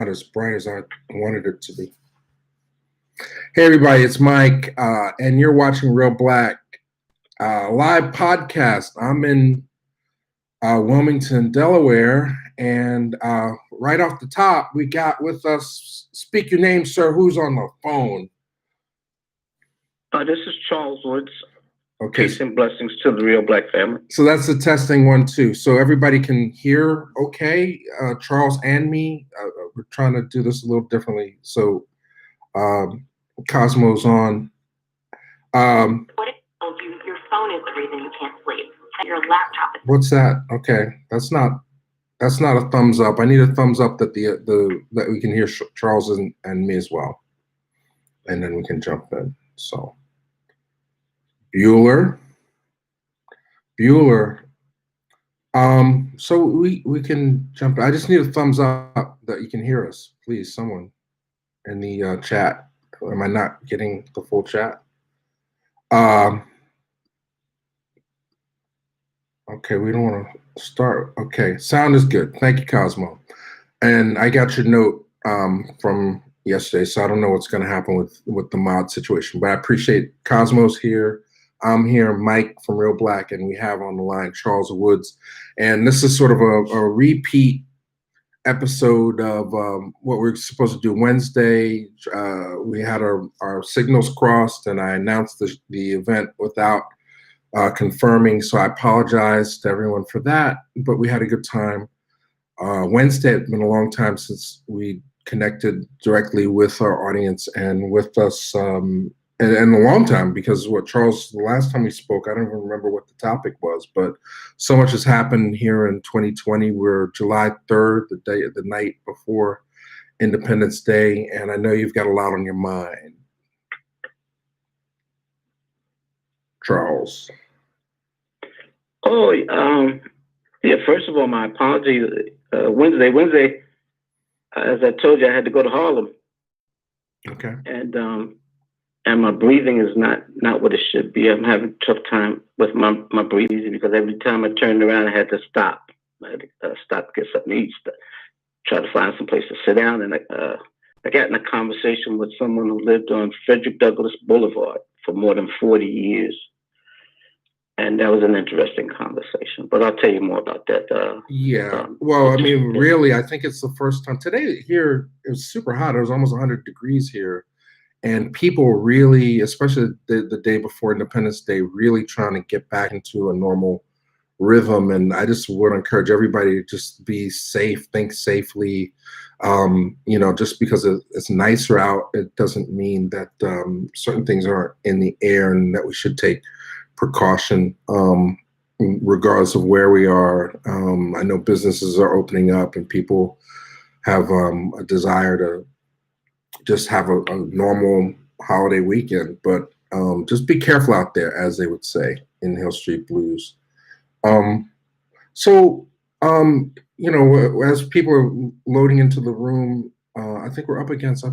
Not as bright as I wanted it to be. Hey, everybody, it's Mike, and you're watching Real Black live podcast. I'm in Wilmington, Delaware, and right off the top, we got with us, speak your name, sir, who's on the phone? This is Charles Woods. Okay. Peace and blessings to the Real Black family. So that's the testing 1, 2. So everybody can hear okay, Charles and me. We're trying to do this a little differently. So Cosmo's on. What if your phone is the reason you can't sleep? And your laptop is. What's that? Okay, that's not a thumbs up. I need a thumbs up that that we can hear Charles and me as well, and then we can jump in. So Bueller. So we can jump. I just need a thumbs up that you can hear us, please. Someone in the chat. Am I not getting the full chat? Okay, we don't want to start. Okay, sound is good. Thank you, Cosmo. And I got your note from yesterday, so I don't know what's going to happen with the mod situation, but I appreciate Cosmo's here. I'm here, Mike from Real Black, and we have on the line Charles Woods. And this is sort of a repeat episode of what we're supposed to do Wednesday. We had our signals crossed, and I announced the event without confirming, so I apologize to everyone for that, but we had a good time. Wednesday had been a long time since we connected directly with our audience and with us, and a long time, because Charles, the last time we spoke, I don't even remember what the topic was, but so much has happened here in 2020. We're July 3rd, the night before Independence Day, and I know you've got a lot on your mind. Charles. Oh, yeah. First of all, my apologies. Wednesday, as I told you, I had to go to Harlem. Okay. And my breathing is not what it should be. I'm having a tough time with my breathing because every time I turned around, I had to stop. I had to stop to get something to eat, try to find some place to sit down. And I got in a conversation with someone who lived on Frederick Douglass Boulevard for more than 40 years. And that was an interesting conversation, but I'll tell you more about that. Well, I mean, really, I think it's the first time. Today here, it was super hot. It was almost 100 degrees here. And people really, especially the day before Independence Day, really trying to get back into a normal rhythm. And I just would encourage everybody to just be safe, think safely. Just because it's nicer out, it doesn't mean that certain things aren't in the air and that we should take precaution regardless of where we are. I know businesses are opening up and people have a desire to just have a normal holiday weekend, but just be careful out there, as they would say in Hill Street Blues. As people are loading into the room, I think we're up against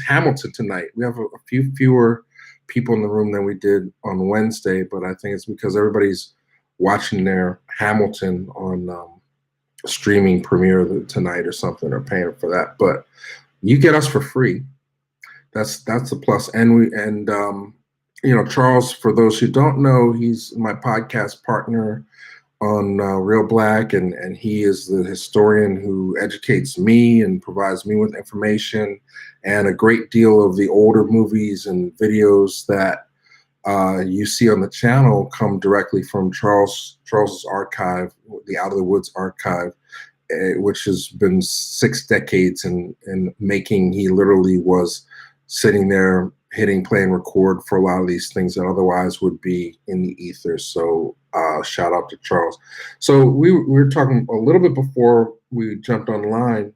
Hamilton tonight. We have a few fewer people in the room than we did on Wednesday, but I think it's because everybody's watching their Hamilton on streaming premiere tonight or something, or paying for that. But you get us for free. That's the plus. And Charles, for those who don't know, he's my podcast partner on Real Black, and he is the historian who educates me and provides me with information, and a great deal of the older movies and videos that you see on the channel come directly from Charles's archive, the Out of the Woods archive, which has been 6 decades in making. He literally was sitting there hitting play and record for a lot of these things that otherwise would be in the ether. So shout out to Charles. So we were talking a little bit before we jumped online,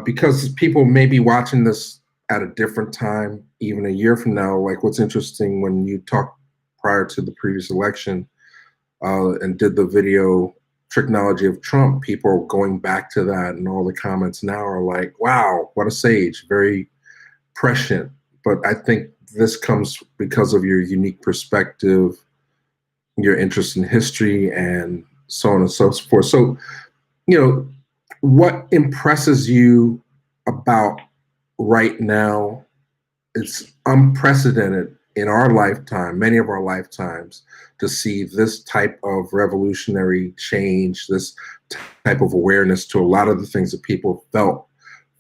because people may be watching this at a different time, even a year from now. Like, what's interesting, when you talked prior to the previous election and did the video Technology of Trump, people going back to that, and all the comments now are like, wow, what a sage, very prescient. But I think this comes because of your unique perspective, your interest in history, and so on and so forth. So, what impresses you about right now? It's unprecedented in our lifetime, many of our lifetimes, to see this type of revolutionary change, this type of awareness to a lot of the things that people felt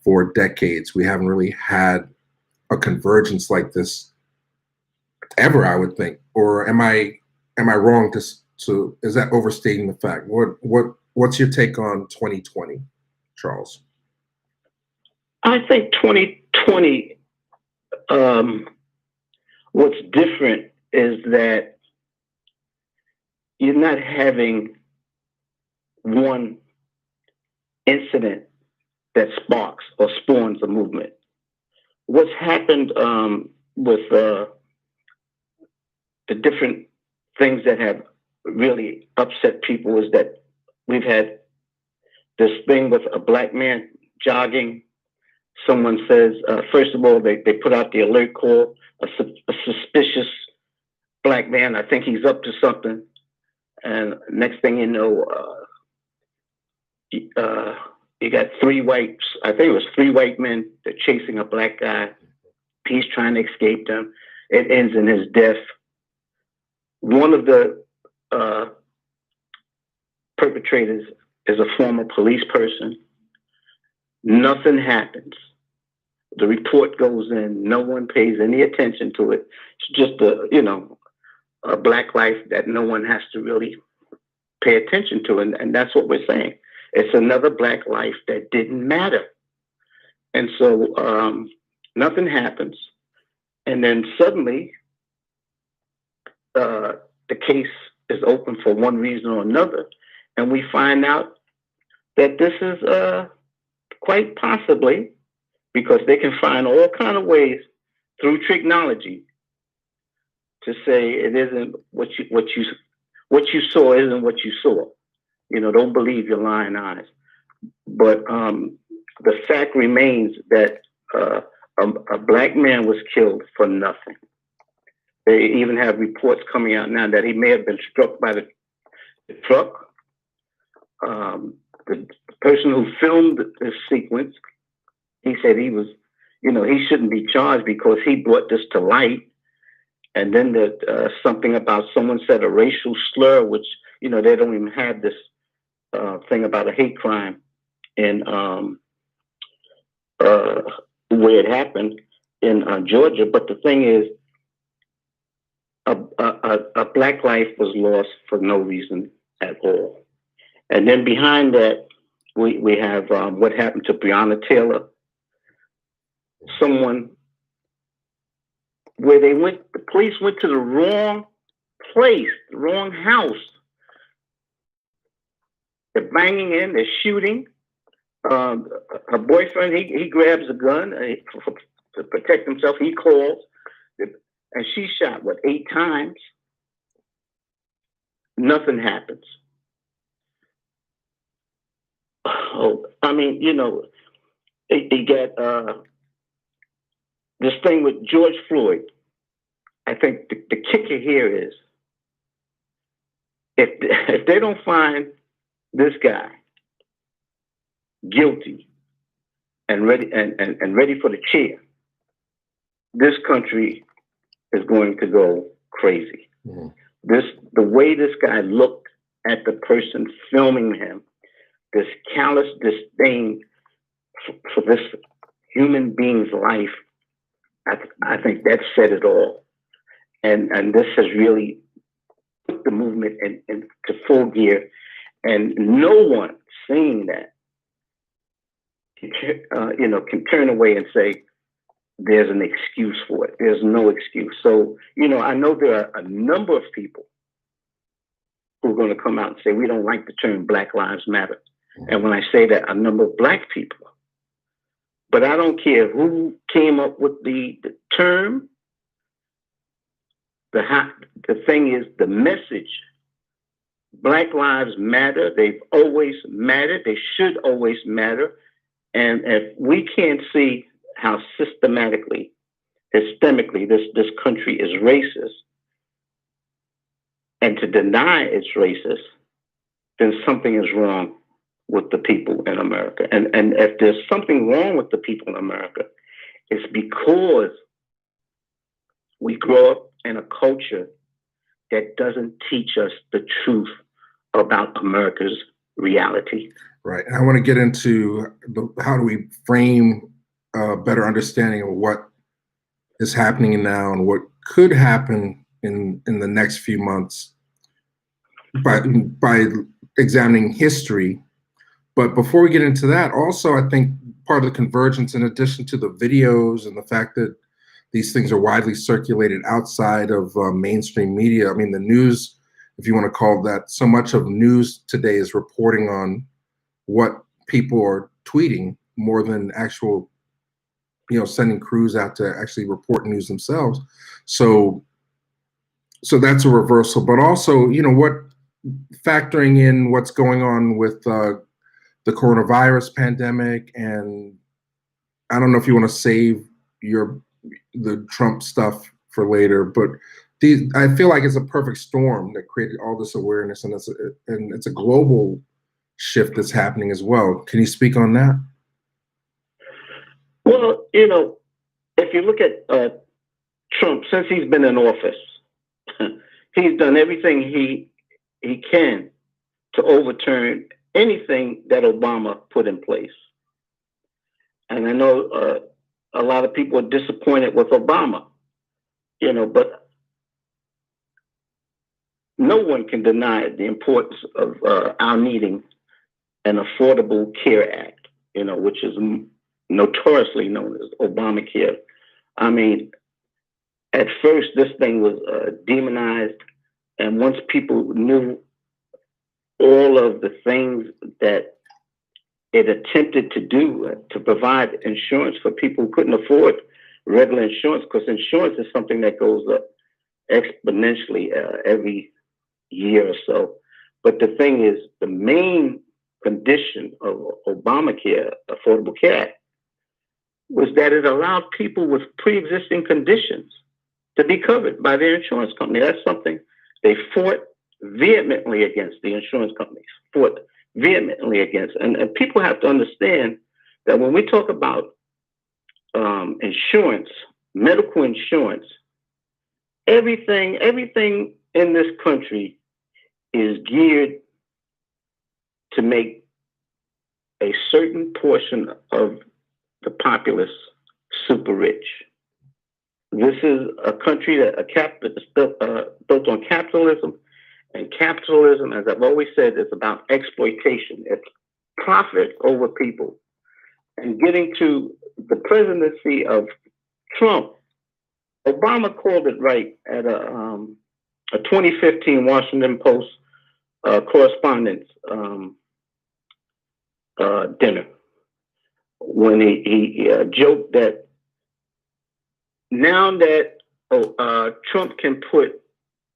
for decades. We haven't really had a convergence like this ever, I would think. Or am I wrong to is that overstating the fact? What's your take on 2020, Charles? I think 2020, what's different is that you're not having one incident that sparks or spawns a movement. What's happened with the different things that have really upset people is that we've had this thing with a black man jogging. Someone says, first of all, they put out the alert call, a suspicious black man. I think he's up to something. And next thing you know, you got I think it was three white men that chasing a black guy. He's trying to escape them. It ends in his death. One of the perpetrators is a former police person. Nothing happens. The report goes in. No one pays any attention to it. It's just a black life that no one has to really pay attention to. And that's what we're saying. It's another black life that didn't matter. And so nothing happens. And then suddenly the case is open for one reason or another. And we find out that this is quite possibly, because they can find all kind of ways through technology to say it isn't what you saw isn't what you saw. Don't believe your lying eyes. But the fact remains that a black man was killed for nothing. They even have reports coming out now that he may have been struck by the truck. The person who filmed this sequence, he said he was, he shouldn't be charged because he brought this to light. And then something about someone said a racial slur, which, they don't even have this thing about a hate crime in where it happened in Georgia. But the thing is, a black life was lost for no reason at all. And then behind that, we have what happened to Breonna Taylor. Someone where the police went to the wrong place, the wrong house. They're banging in, they're shooting. Her boyfriend, he grabs a gun to protect himself. He calls, and she shot, 8 times? Nothing happens. Oh, I mean, they get this thing with George Floyd. I think the kicker here is if they don't find this guy guilty and ready for the chair, this country is going to go crazy. Mm-hmm. The way this guy looked at the person filming him, this callous disdain for this human being's life, I think that said it all. And this has really put the movement into full gear. And no one seeing that, can turn away and say, there's an excuse for it. There's no excuse. So, I know there are a number of people who are going to come out and say, we don't like the term Black Lives Matter. And when I say that, a number of black people. But I don't care who came up with the term. The thing is, the message, Black Lives Matter, they've always mattered. They should always matter. And if we can't see how systemically this country is racist, and to deny it's racist, then something is wrong with the people in America. And if there's something wrong with the people in America, it's because we grow up in a culture that doesn't teach us the truth about America's reality. Right. And I want to get into how do we frame a better understanding of what is happening now and what could happen in the next few months by examining history. But before we get into that, also, I think part of the convergence, in addition to the videos and the fact that these things are widely circulated outside of mainstream media. I mean, the news, if you want to call that, so much of news today is reporting on what people are tweeting more than actual, sending crews out to actually report news themselves. So that's a reversal. But also, what factoring in what's going on with the coronavirus pandemic, and I don't know if you want to save the Trump stuff for later, but I feel like it's a perfect storm that created all this awareness, and it's a global shift that's happening as well. Can you speak on that? Well, if you look at Trump, since he's been in office, he's done everything he can to overturn anything that Obama put in place. And I know a lot of people are disappointed with Obama, but no one can deny the importance of our needing an Affordable Care Act, which is notoriously known as Obamacare. I mean, at first this thing was demonized, and once people knew all of the things that it attempted to do to provide insurance for people who couldn't afford regular insurance, because insurance is something that goes up exponentially every year or so. But the thing is, the main condition of Obamacare, Affordable Care Act, was that it allowed people with pre-existing conditions to be covered by their insurance company. That's something they fought vehemently against, the insurance companies fought vehemently against. And people have to understand that when we talk about insurance, medical insurance, everything in this country is geared to make a certain portion of the populace super rich. This is a country that is built on capitalism, and capitalism, as I've always said, is about exploitation. It's profit over people. And getting to the presidency of Trump, Obama called it right at a 2015 Washington Post correspondence dinner, when he joked that now that Trump can put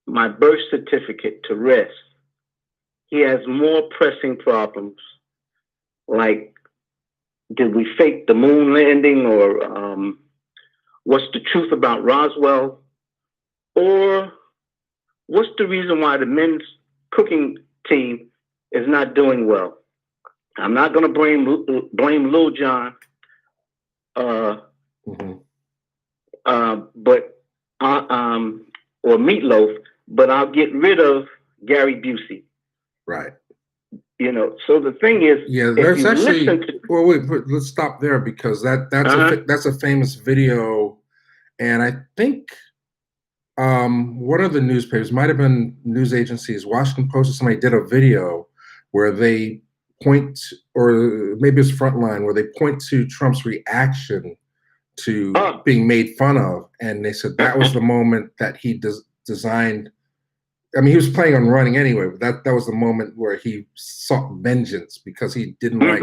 my birth certificate to rest, he has more pressing problems, like, did we fake the moon landing, or what's the truth about Roswell, or what's the reason why the men's cooking team is not doing well. I'm not going to blame Lil Jon, or Meatloaf, but I'll get rid of Gary Busey. Right. So the thing is, there's actually. Well, wait, let's stop there, because that's a famous video, and I think one of the newspapers, might have been news agencies, Washington Post or somebody, did a video where they point, or maybe it's Frontline, where they point to Trump's reaction to being made fun of, and they said that was the moment that he designed. I mean, he was planning on running anyway, but that was the moment where he sought vengeance, because he didn't like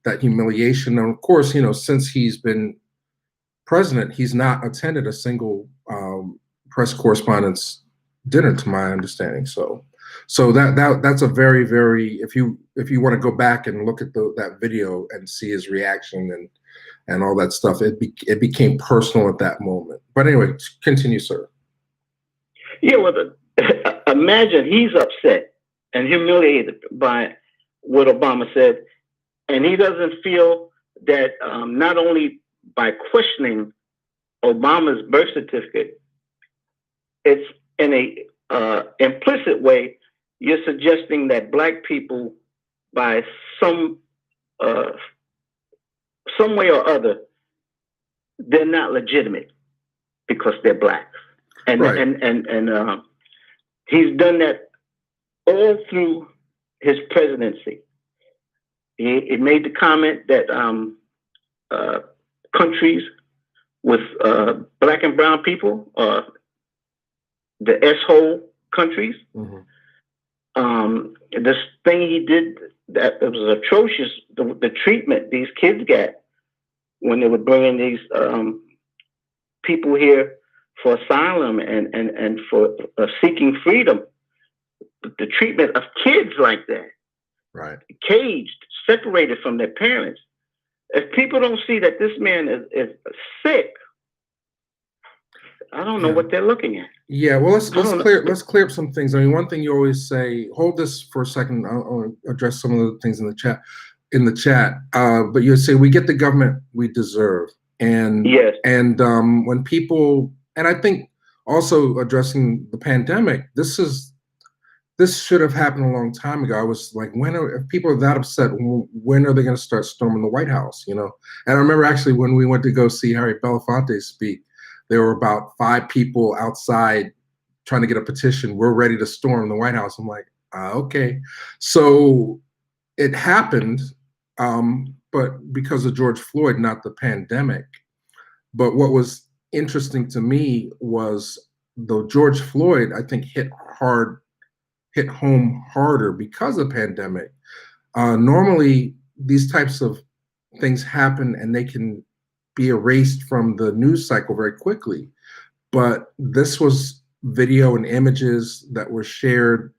that humiliation. And of course, since he's been president, he's not attended a single press correspondence dinner, to my understanding. So that's a very, very, if you want to go back and look at that video and see his reaction and all that stuff, it became personal at that moment. But anyway, continue, sir. Yeah, well, imagine he's upset and humiliated by what Obama said, and he doesn't feel that not only by questioning Obama's birth certificate, it's in a implicit way, you're suggesting that black people, by some way or other, they're not legitimate because they're black, and Right. and he's done that all through his presidency. He made the comment that countries with black and brown people, the S-hole countries. This thing he did that was atrocious, the treatment these kids got when they were bringing these people here for asylum and for seeking freedom. The treatment of kids like that, right, caged, separated from their parents. If people don't see that this man is sick, I don't know what they're looking at. Yeah, well, let's clear up some things. I mean, one thing you always say. Hold this for a second. I'll address some of the things in the chat. But you say we get the government we deserve, and yes, and when people, and I think also addressing the pandemic. This should have happened a long time ago. I was like, if people are that upset, when are they going to start storming the White House? You know, and I remember actually when we went to go see Harry Belafonte speak, there were about 5 people outside trying to get a petition. We're ready to storm the White House. I'm like, okay. So it happened, but because of George Floyd, not the pandemic. But what was interesting to me was though George Floyd, I think, hit home harder because of the pandemic. Normally, these types of things happen and they can be erased from the news cycle very quickly. But this was video and images that were shared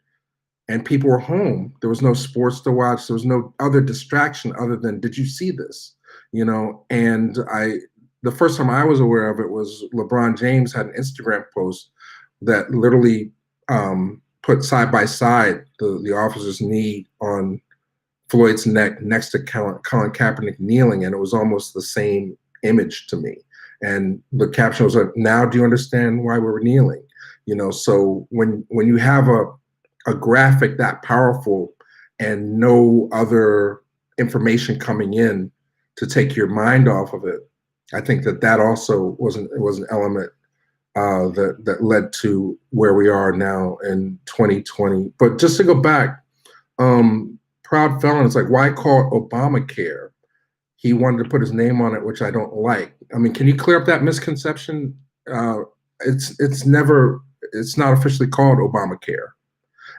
and people were home. There was no sports to watch. There was no other distraction other than, did you see this? You know, and the first time I was aware of it was LeBron James had an Instagram post that literally put side by side the officer's knee on Floyd's neck next to Colin Kaepernick kneeling, and it was almost the same image to me. And the caption was like, "Now do you understand why we were kneeling?" You know, so when you have a graphic that powerful and no other information coming in to take your mind off of it, I think that also was an element that led to where we are now in 2020. But just to go back, Proud Felon is like, why call it Obamacare? He wanted to put his name on it, which I don't like. I mean, can you clear up that misconception? It's not officially called Obamacare.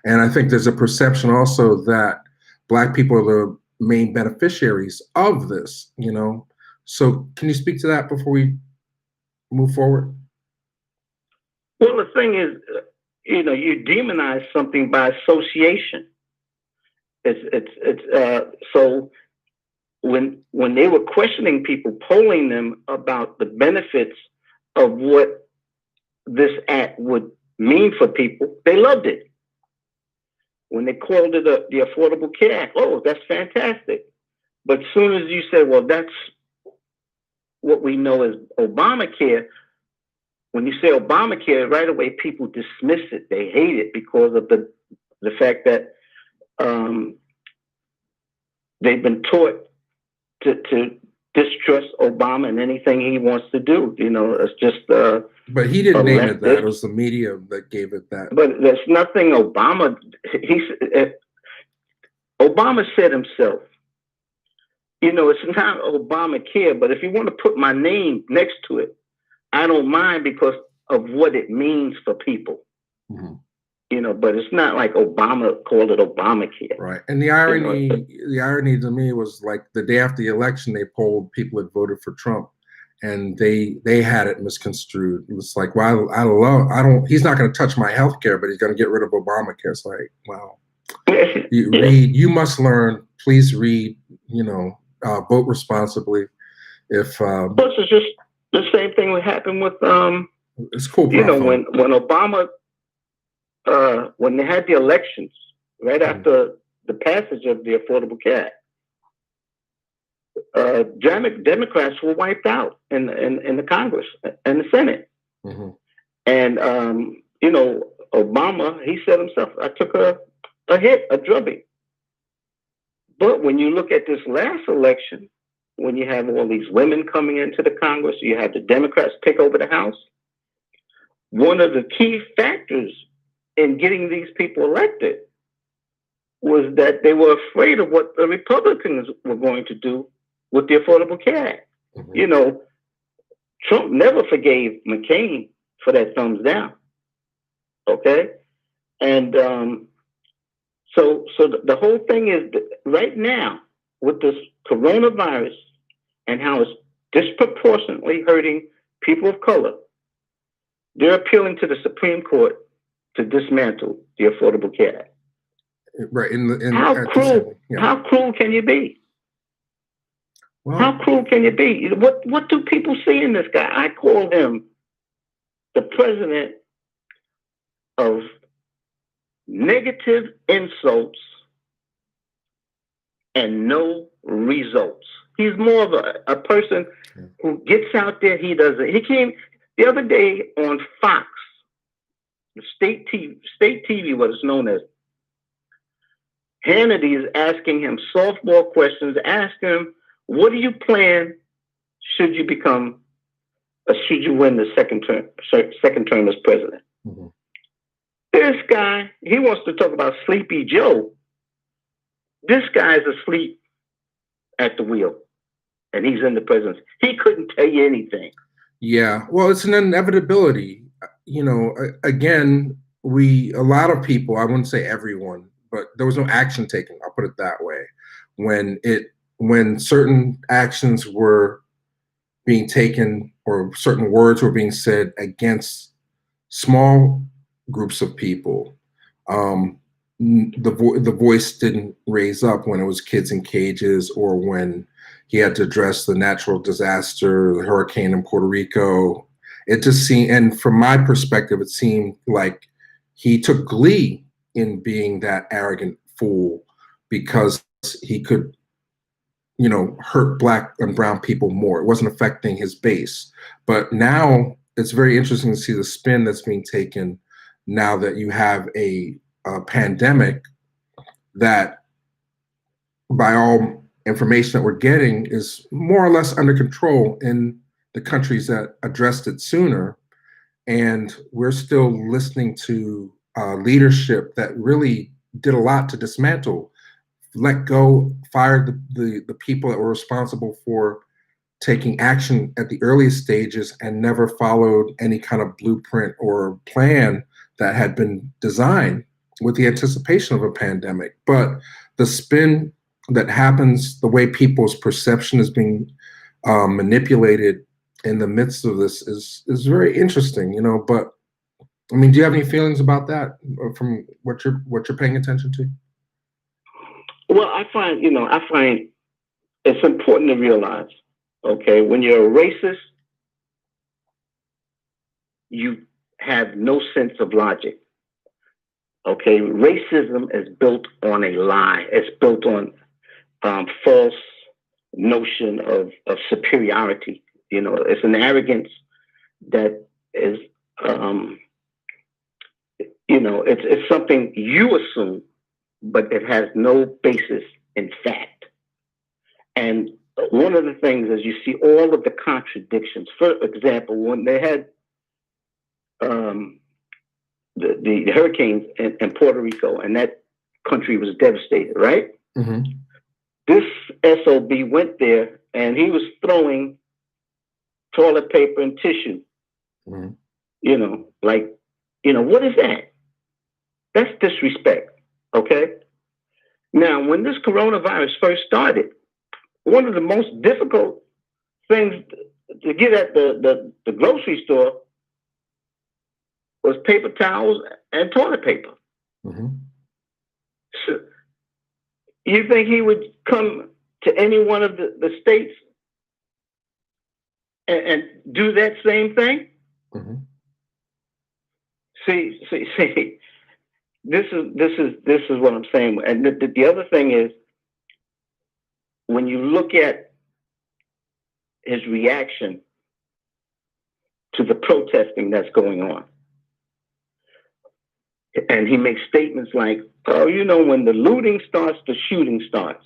And I think there's a perception also that Black people are the main beneficiaries of this, you know? So can you speak to that before we move forward? Well, the thing is, you know, you demonize something by association. So when they were questioning people, polling them about the benefits of what this act would mean for people, they loved it. When they called it the Affordable Care Act, oh, that's fantastic. But as soon as you said, well, that's what we know as Obamacare, when you say Obamacare, right away people dismiss it. They hate it because of the fact that they've been taught to distrust Obama and anything he wants to do. You know, it's just. But he didn't name it that. It was the media that gave it that. But there's nothing Obama. Obama said himself, you know, it's not Obamacare, but if you want to put my name next to it, I don't mind because of what it means for people. Mm-hmm. You know, but it's not like Obama called it Obamacare. Right. And the irony to me was like the day after the election, they polled people that voted for Trump, and they had it misconstrued. It's like, well, he's not going to touch my health care, but he's going to get rid of Obamacare. It's like, wow. You must learn, please read, you know, vote responsibly. Plus, it's just the same thing would happen with, it's cool. You know, when Obama, when they had the elections, right after the passage of the Affordable Care Act. Democrats were wiped out in the Congress and the Senate. Mm-hmm. And, you know, Obama, he said himself, I took a drubbing. But when you look at this last election, when you have all these women coming into the Congress, you have the Democrats take over the House. One of the key factors in getting these people elected was that they were afraid of what the Republicans were going to do with the Affordable Care Act. Mm-hmm. You know, Trump never forgave McCain for that thumbs down. Okay? And so the whole thing is right now with this coronavirus and how it's disproportionately hurting people of color, they're appealing to the Supreme Court to dismantle the Affordable Care Act. Right. How cruel can you be? Well, how cruel can you be? What do people see in this guy? I call him the president of negative insults and no results. He's more of a person who gets out there. He came the other day on Fox, state TV, what is known as. Hannity is asking him softball questions, asking him, what do you plan should you win the second term as president? Mm-hmm. This guy, he wants to talk about Sleepy Joe. This guy's asleep at the wheel, and he's in the presidency. He couldn't tell you anything. Yeah, well, it's an inevitability. You know, again, a lot of people, I wouldn't say everyone, but there was no action taken. I'll put it that way. When certain actions were being taken or certain words were being said against small groups of people, the voice didn't raise up when it was kids in cages or when he had to address the natural disaster, the hurricane in Puerto Rico. It just seemed, and from my perspective, it seemed like he took glee in being that arrogant fool because he could, you know, hurt Black and brown people more. It wasn't affecting his base. But now it's very interesting to see the spin that's being taken now that you have a pandemic that, by all information that we're getting, is more or less under control in the countries that addressed it sooner. And we're still listening to leadership that really did a lot to dismantle, let go, fired the people that were responsible for taking action at the earliest stages and never followed any kind of blueprint or plan that had been designed with the anticipation of a pandemic. But the spin that happens, the way people's perception is being manipulated in the midst of this is very interesting, you know. But I mean, do you have any feelings about that from what you're paying attention to? Well, I find it's important to realize, okay, when you're a racist, you have no sense of logic. Okay, racism is built on a lie. It's built on false notion of superiority. You know, it's an arrogance that is, it's something you assume, but it has no basis in fact. And one of the things is you see all of the contradictions. For example, when they had the hurricanes in Puerto Rico, and that country was devastated, right? Mm-hmm. This SOB went there, and he was throwing toilet paper and tissue. Mm-hmm. What is that? That's disrespect, okay? Now, when this coronavirus first started, one of the most difficult things to get at the grocery store was paper towels and toilet paper. Mm-hmm. So you think he would come to any one of the states and do that same thing? Mm-hmm. See, this is what I'm saying. And the other thing is, when you look at his reaction to the protesting that's going on, and he makes statements like, "Oh, when the looting starts, the shooting starts."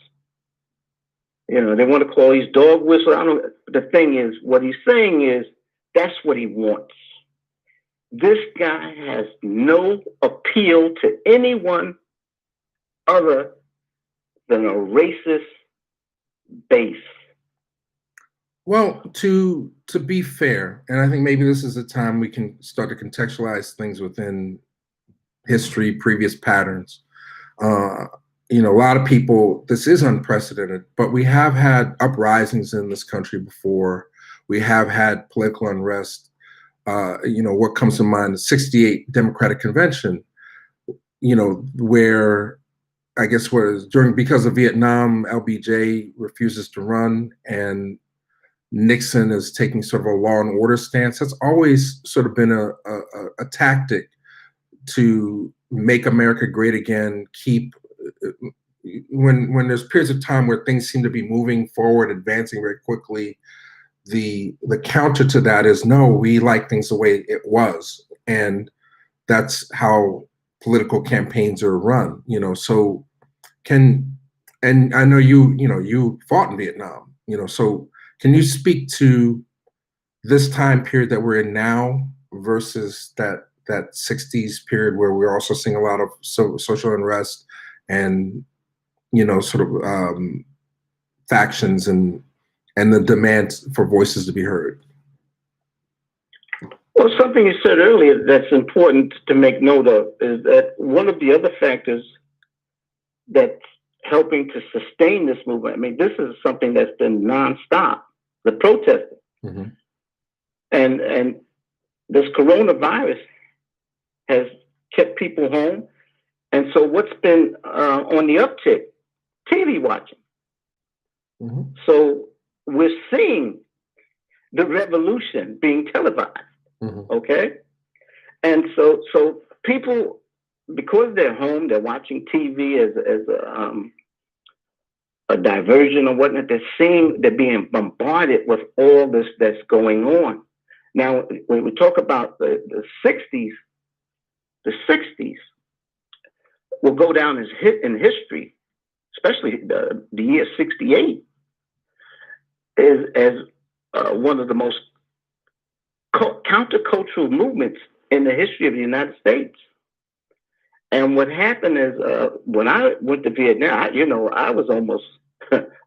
They want to call these dog whistles. I don't. The thing is, what he's saying is that's what he wants. This guy has no appeal to anyone other than a racist base. Well, to be fair, and I think maybe this is a time we can start to contextualize things within history, previous patterns. A lot of people, this is unprecedented, but we have had uprisings in this country before. We have had political unrest. What comes to mind, the 68 Democratic Convention, where I guess because of Vietnam, LBJ refuses to run and Nixon is taking sort of a law and order stance. That's always sort of been a tactic to make America great again, keep when there's periods of time where things seem to be moving forward, advancing very quickly, the counter to that is, no, we like things the way it was. And that's how political campaigns are run, so and I know you fought in Vietnam, so can you speak to this time period that we're in now versus that 60s period where we're also seeing a lot of social unrest and sort of factions and the demand for voices to be heard? Well, something you said earlier that's important to make note of is that one of the other factors that's helping to sustain this movement, I mean, this is something that's been nonstop, the protesting. Mm-hmm. And this coronavirus has kept people home. And so what's been on the uptick? TV watching. Mm-hmm. So we're seeing the revolution being televised. Mm-hmm. Okay. And so people, because they're home, they're watching TV as a diversion or whatnot. They're being bombarded with all this that's going on. Now, when we talk about the 60s, the 60s will go down as in history, especially the year 68, as one of the most countercultural movements in the history of the United States. And what happened is when I went to Vietnam, I was almost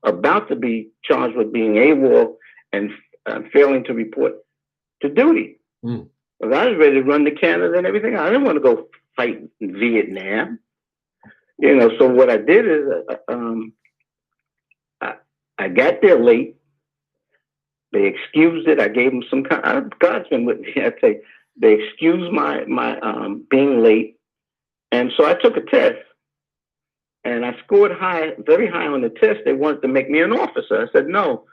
about to be charged with being AWOL and failing to report to duty. Mm. Because I was ready to run to Canada and everything. I didn't want to go fight in Vietnam. So what I did is I got there late. They excused it. I gave them some kind. God's been with me. I tell you, they excused my being late, and so I took a test, and I scored very high on the test. They wanted to make me an officer. I said no,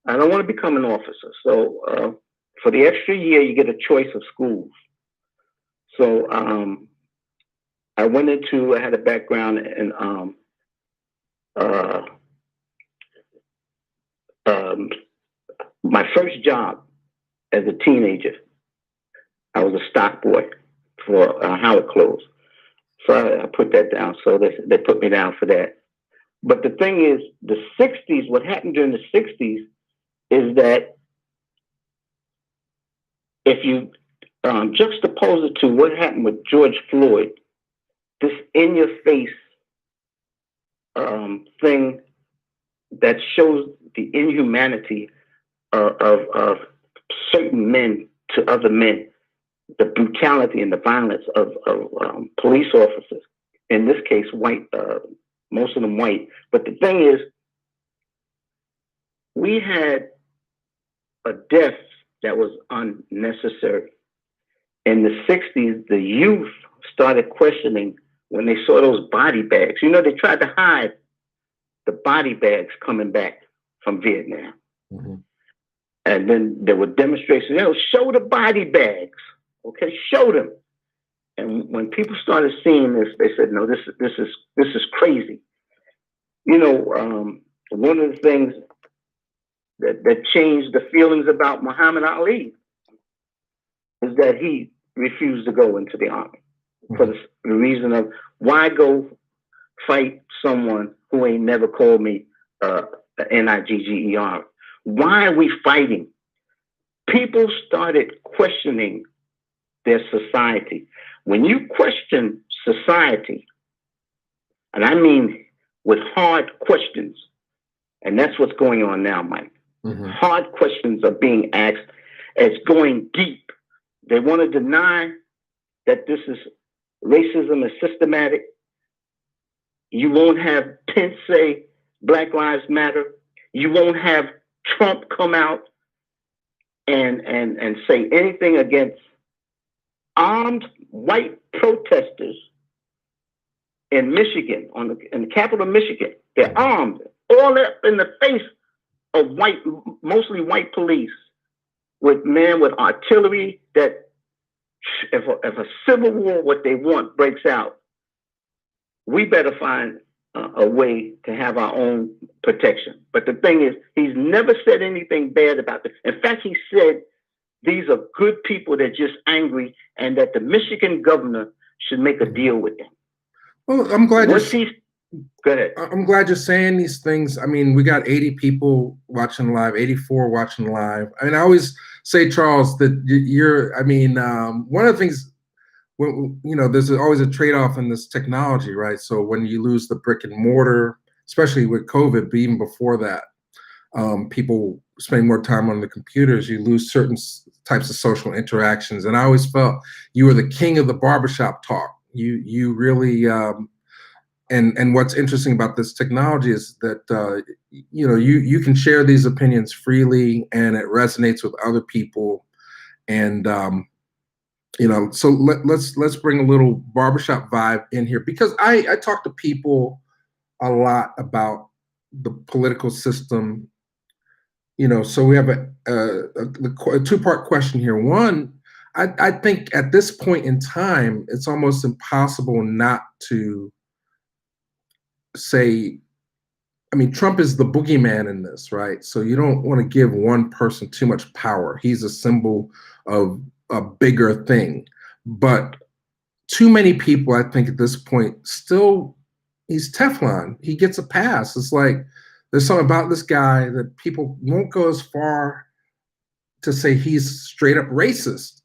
I don't want to become an officer. So for the extra year, you get a choice of schools. So I had a background in my first job as a teenager. I was a stock boy for Howard Clothes. So I put that down. So they put me down for that. But the thing is, the 60s, what happened during the 60s is that if you juxtapose it to what happened with George Floyd, this in-your-face thing that shows the inhumanity of certain men to other men, the brutality and the violence of police officers, in this case, white, most of them white. But the thing is, we had a death that was unnecessary. In the 60s, the youth started questioning when they saw those body bags. They tried to hide the body bags coming back from Vietnam. Mm-hmm. And then there were demonstrations. Show the body bags. Okay, show them. And when people started seeing this, they said, "No, this is crazy." You know, one of the things that changed the feelings about Muhammad Ali is that he refused to go into the army for the reason of why go fight someone who ain't never called me Nigger. Why are we fighting? People started questioning their society. When you question society, and I mean with hard questions, and that's what's going on now, Mike. Hard questions are being asked. It's going deep. They want to deny that this is racism is systematic. You won't have Pence say Black Lives Matter. You won't have Trump come out and say anything against armed white protesters in Michigan, in the capital of Michigan. They're armed, all up in the face of mostly white police, with artillery. That if a civil war, what they want, breaks out, we better find a way to have our own protection. But the thing is, he's never said anything bad about this. In fact, he said these are good people that are just angry, and that the Michigan governor should make a deal with them. Well, I'm glad Go ahead. I'm glad you're saying these things. I mean, we got 80 people watching live, 84 watching live. I mean, I always say, Charles, that one of the things, there's always a trade-off in this technology, right? So when you lose the brick and mortar, especially with COVID, but even before that, people spending more time on the computers, you lose certain types of social interactions. And I always felt you were the king of the barbershop talk. You really, and what's interesting about this technology is that you can share these opinions freely, and it resonates with other people. And so let's bring a little barbershop vibe in here, because I talk to people a lot about the political system. So we have a two-part question here. One, I think at this point in time, it's almost impossible not to say, I mean, Trump is the boogeyman in this, right? So you don't want to give one person too much power. He's a symbol of a bigger thing. But too many people, I think, at this point, still, he's Teflon. He gets a pass. It's like there's something about this guy that people won't go as far to say he's straight up racist,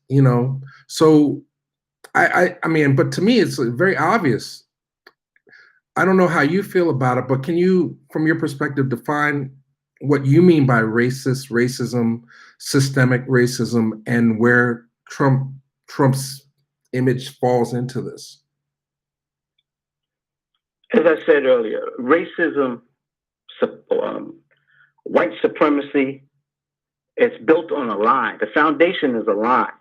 So I mean, but to me, it's very obvious. I don't know how you feel about it, but can you, from your perspective, define what you mean by racism, systemic racism, and where Trump's image falls into this? As I said earlier, racism, white supremacy, it's built on a lie. The foundation is a lie.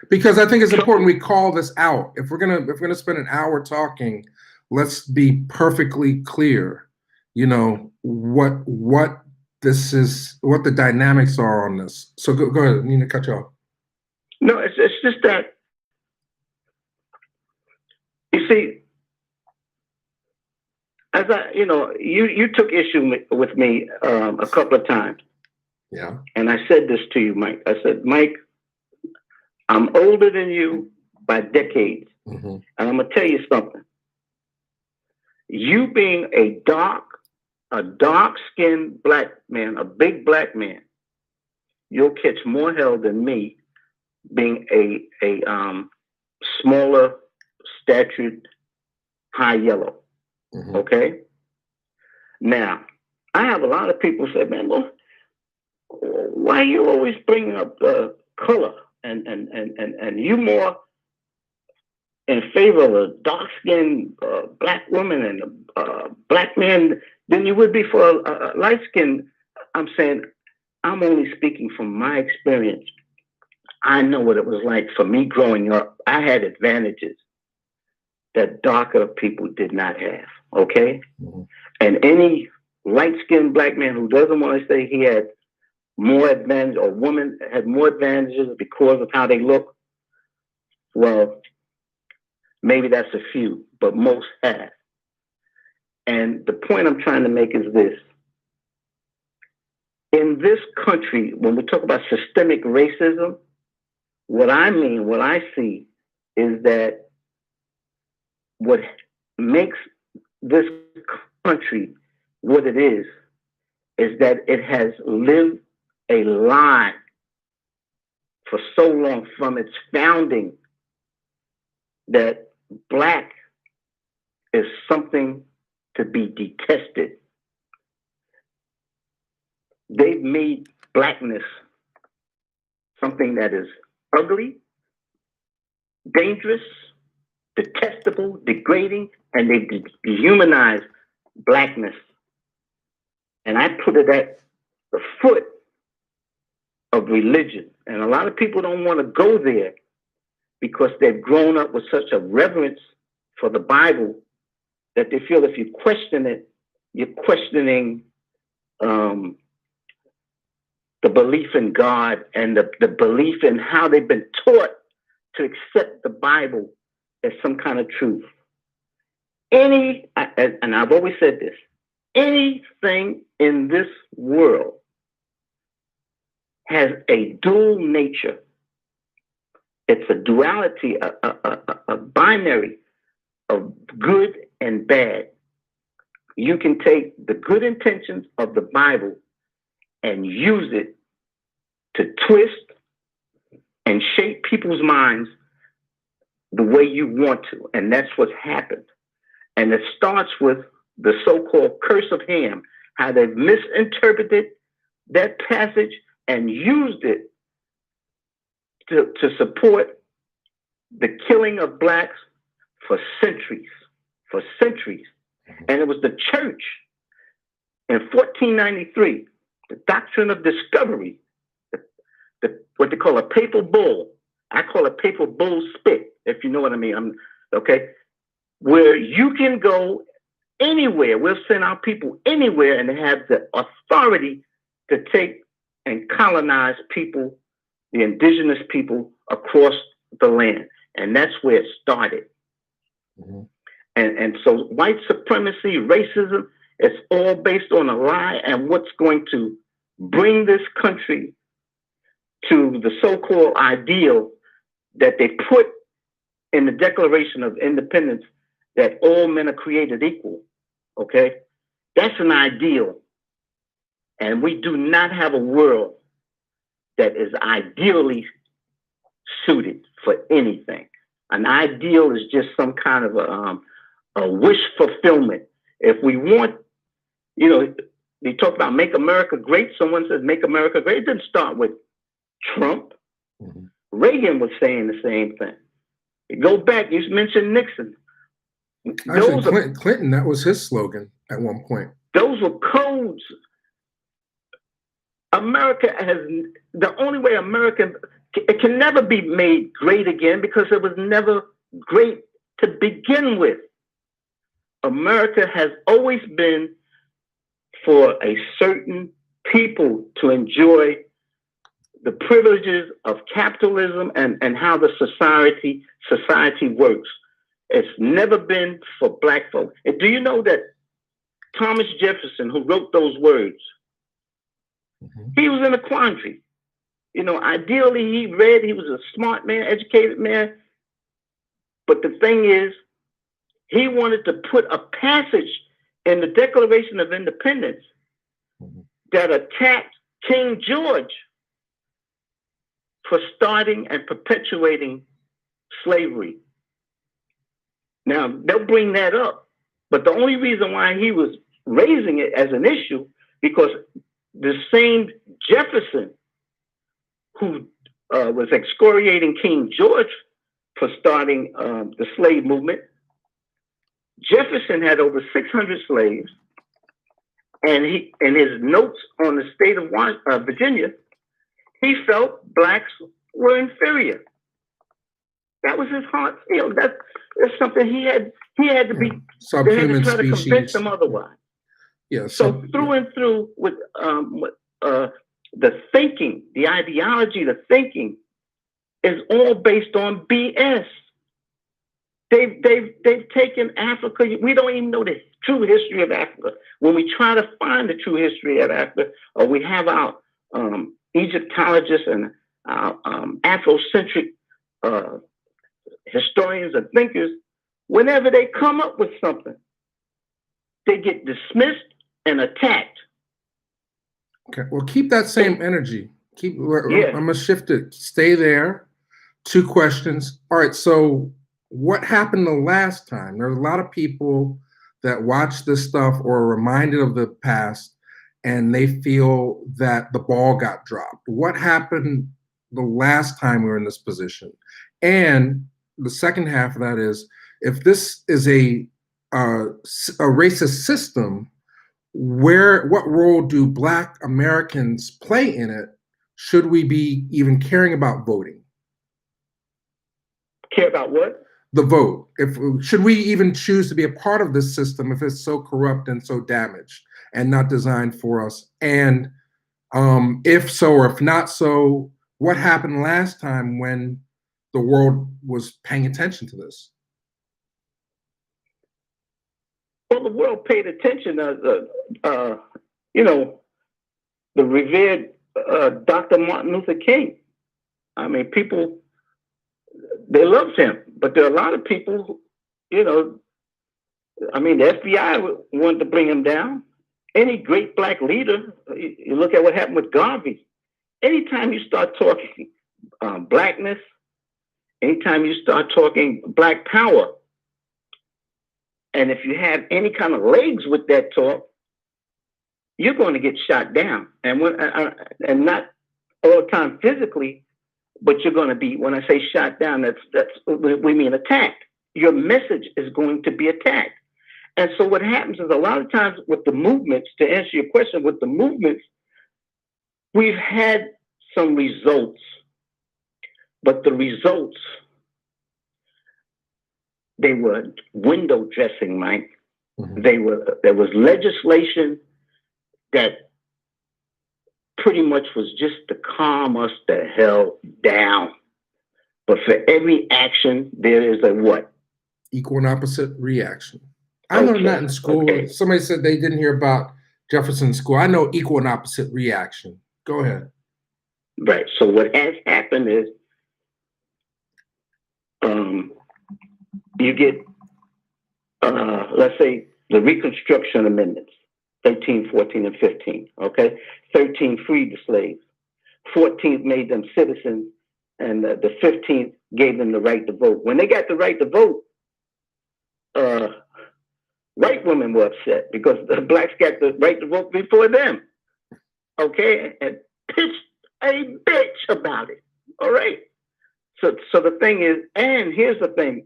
Because I think it's important we call this out. If we're gonna spend an hour talking, let's be perfectly clear, what this is, what the dynamics are on this. So go ahead, Nina, cut you off. No, it's just that, you see, as you took issue with me a couple of times. Yeah. And I said this to you, Mike. I said, Mike, I'm older than you by decades. And I'm going to tell you something. You being a dark-skinned black man, a big black man, you'll catch more hell than me being a smaller statured, high yellow. Okay? Now, I have a lot of people say, man, well, why are you always bringing up color? And you more in favor of a dark-skinned black woman and a black man than you would be for a light-skinned. I'm saying, I'm only speaking from my experience. I know what it was like for me growing up. I had advantages that darker people did not have, okay? And any light-skinned black man who doesn't want to say he had more advantage, or women had more advantages because of how they look. Well, maybe that's a few, but most have. And the point I'm trying to make is this. In this country, when we talk about systemic racism, what I see is that what makes this country what it is that it has lived a lie for so long from its founding that Black is something to be detested. They've made Blackness something that is ugly, dangerous, detestable, degrading, and they dehumanize Blackness. And I put it at the foot of religion. And a lot of people don't want to go there because they've grown up with such a reverence for the Bible that they feel if you question it, you're questioning the belief in God and the belief in how they've been taught to accept the Bible as some kind of truth. And I've always said this, anything in this world has a dual nature. It's a duality, a binary of good and bad. You can take the good intentions of the Bible and use it to twist and shape people's minds the way you want to. And that's what's happened. And it starts with the so-called curse of Ham, how they've misinterpreted that passage and used it to support the killing of Blacks for centuries. And it was the church in 1493, the doctrine of discovery, what they call a papal bull. I call it papal bull spit, if you know what I mean. Okay, where you can go anywhere. We'll send our people anywhere and have the authority to take and colonize people, the indigenous people across the land. And that's where it started. Mm-hmm. And so white supremacy, racism, it's all based on a lie. And what's going to bring this country to the so-called ideal that they put in the Declaration of Independence, that all men are created equal, okay? That's an ideal. And we do not have a world that is ideally suited for anything. An ideal is just some kind of a wish fulfillment. If we want, they talk about make America great. Someone says make America great. It didn't start with Trump. Mm-hmm. Reagan was saying the same thing. You go back, you mentioned Nixon. Actually, Clinton, that was his slogan at one point. Those were codes. America has, the only way America, it can never be made great again because it was never great to begin with. America has always been for a certain people to enjoy the privileges of capitalism and how the society works. It's never been for Black folk. And do you know that Thomas Jefferson, who wrote those words, mm-hmm. he was in a quandary. Ideally he was a smart man, educated man. But the thing is, he wanted to put a passage in the Declaration of Independence mm-hmm. that attacked King George for starting and perpetuating slavery. Now, they'll bring that up, but the only reason why he was raising it as an issue, because the same Jefferson who was excoriating King George for starting the slave movement, Jefferson had over 600 slaves, and in his notes on the state of Virginia, he felt Blacks were inferior. That was his heart. That's something he had to be. They had to try to convince them otherwise. Yeah. So through and through with the thinking, the ideology, the thinking is all based on BS. They've taken Africa. We don't even know the true history of Africa. When we try to find the true history of Africa, or we have our Egyptologists and our Afrocentric historians and thinkers, whenever they come up with something, they get dismissed and attacked. Okay, well, keep that same energy. I'm gonna shift it. Stay there. 2 questions. All right, so what happened the last time? There's a lot of people that watch this stuff or are reminded of the past, and they feel that the ball got dropped. What happened the last time we were in this position? And the second half of that is, if this is a racist system, what role do Black Americans play in it? Should we be even caring about voting? Care about what? The vote. Should we even choose to be a part of this system if it's so corrupt and so damaged and not designed for us? And if so, or if not so, what happened last time when the world was paying attention to this? Well, the world paid attention. You know, the revered Dr. Martin Luther King. I mean, people, they loved him, but there are a lot of people who, you know, I mean, the FBI wanted to bring him down. Any great Black leader, you look at what happened with Garvey. Anytime you start talking Blackness, anytime you start talking Black power, and if you have any kind of legs with that talk, you're going to get shot down. And and not all the time physically, but you're going to be, when I say shot down, that's we mean attacked. Your message is going to be attacked. And so what happens is, a lot of times with the movements, to answer your question, with the movements, we've had some results, but the results, they were window dressing, Mike. Mm-hmm. There was legislation that pretty much was just to calm us the hell down. But for every action, there is a what? Equal and opposite reaction. I learned that in school. Okay. Somebody said they didn't hear about Jefferson School. I know equal and opposite reaction. Go ahead. Right. So what has happened is, you get, let's say, the Reconstruction Amendments, 13, 14, and 15, okay? 13 freed the slaves. 14th made them citizens, and the 15th gave them the right to vote. When they got the right to vote, white women were upset because the Blacks got the right to vote before them, okay? And pitched a bitch about it, all right? So the thing is, and here's the thing.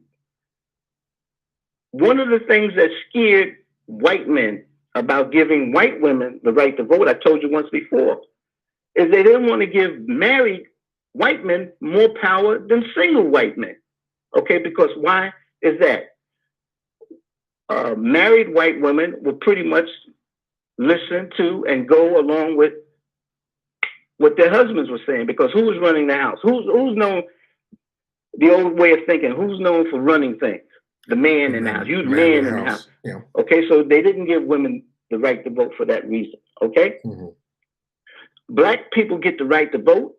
One of the things that scared white men about giving white women the right to vote, I told you once before, is they didn't want to give married white men more power than single white men. Okay, because why is that? Married white women would pretty much listen to and go along with what their husbands were saying, because who was running the house? Who's known, the old way of thinking, who's known for running things? The man in the house. You're the man in the house. Yeah. Okay, so they didn't give women the right to vote for that reason. Okay? Mm-hmm. Black people get the right to vote,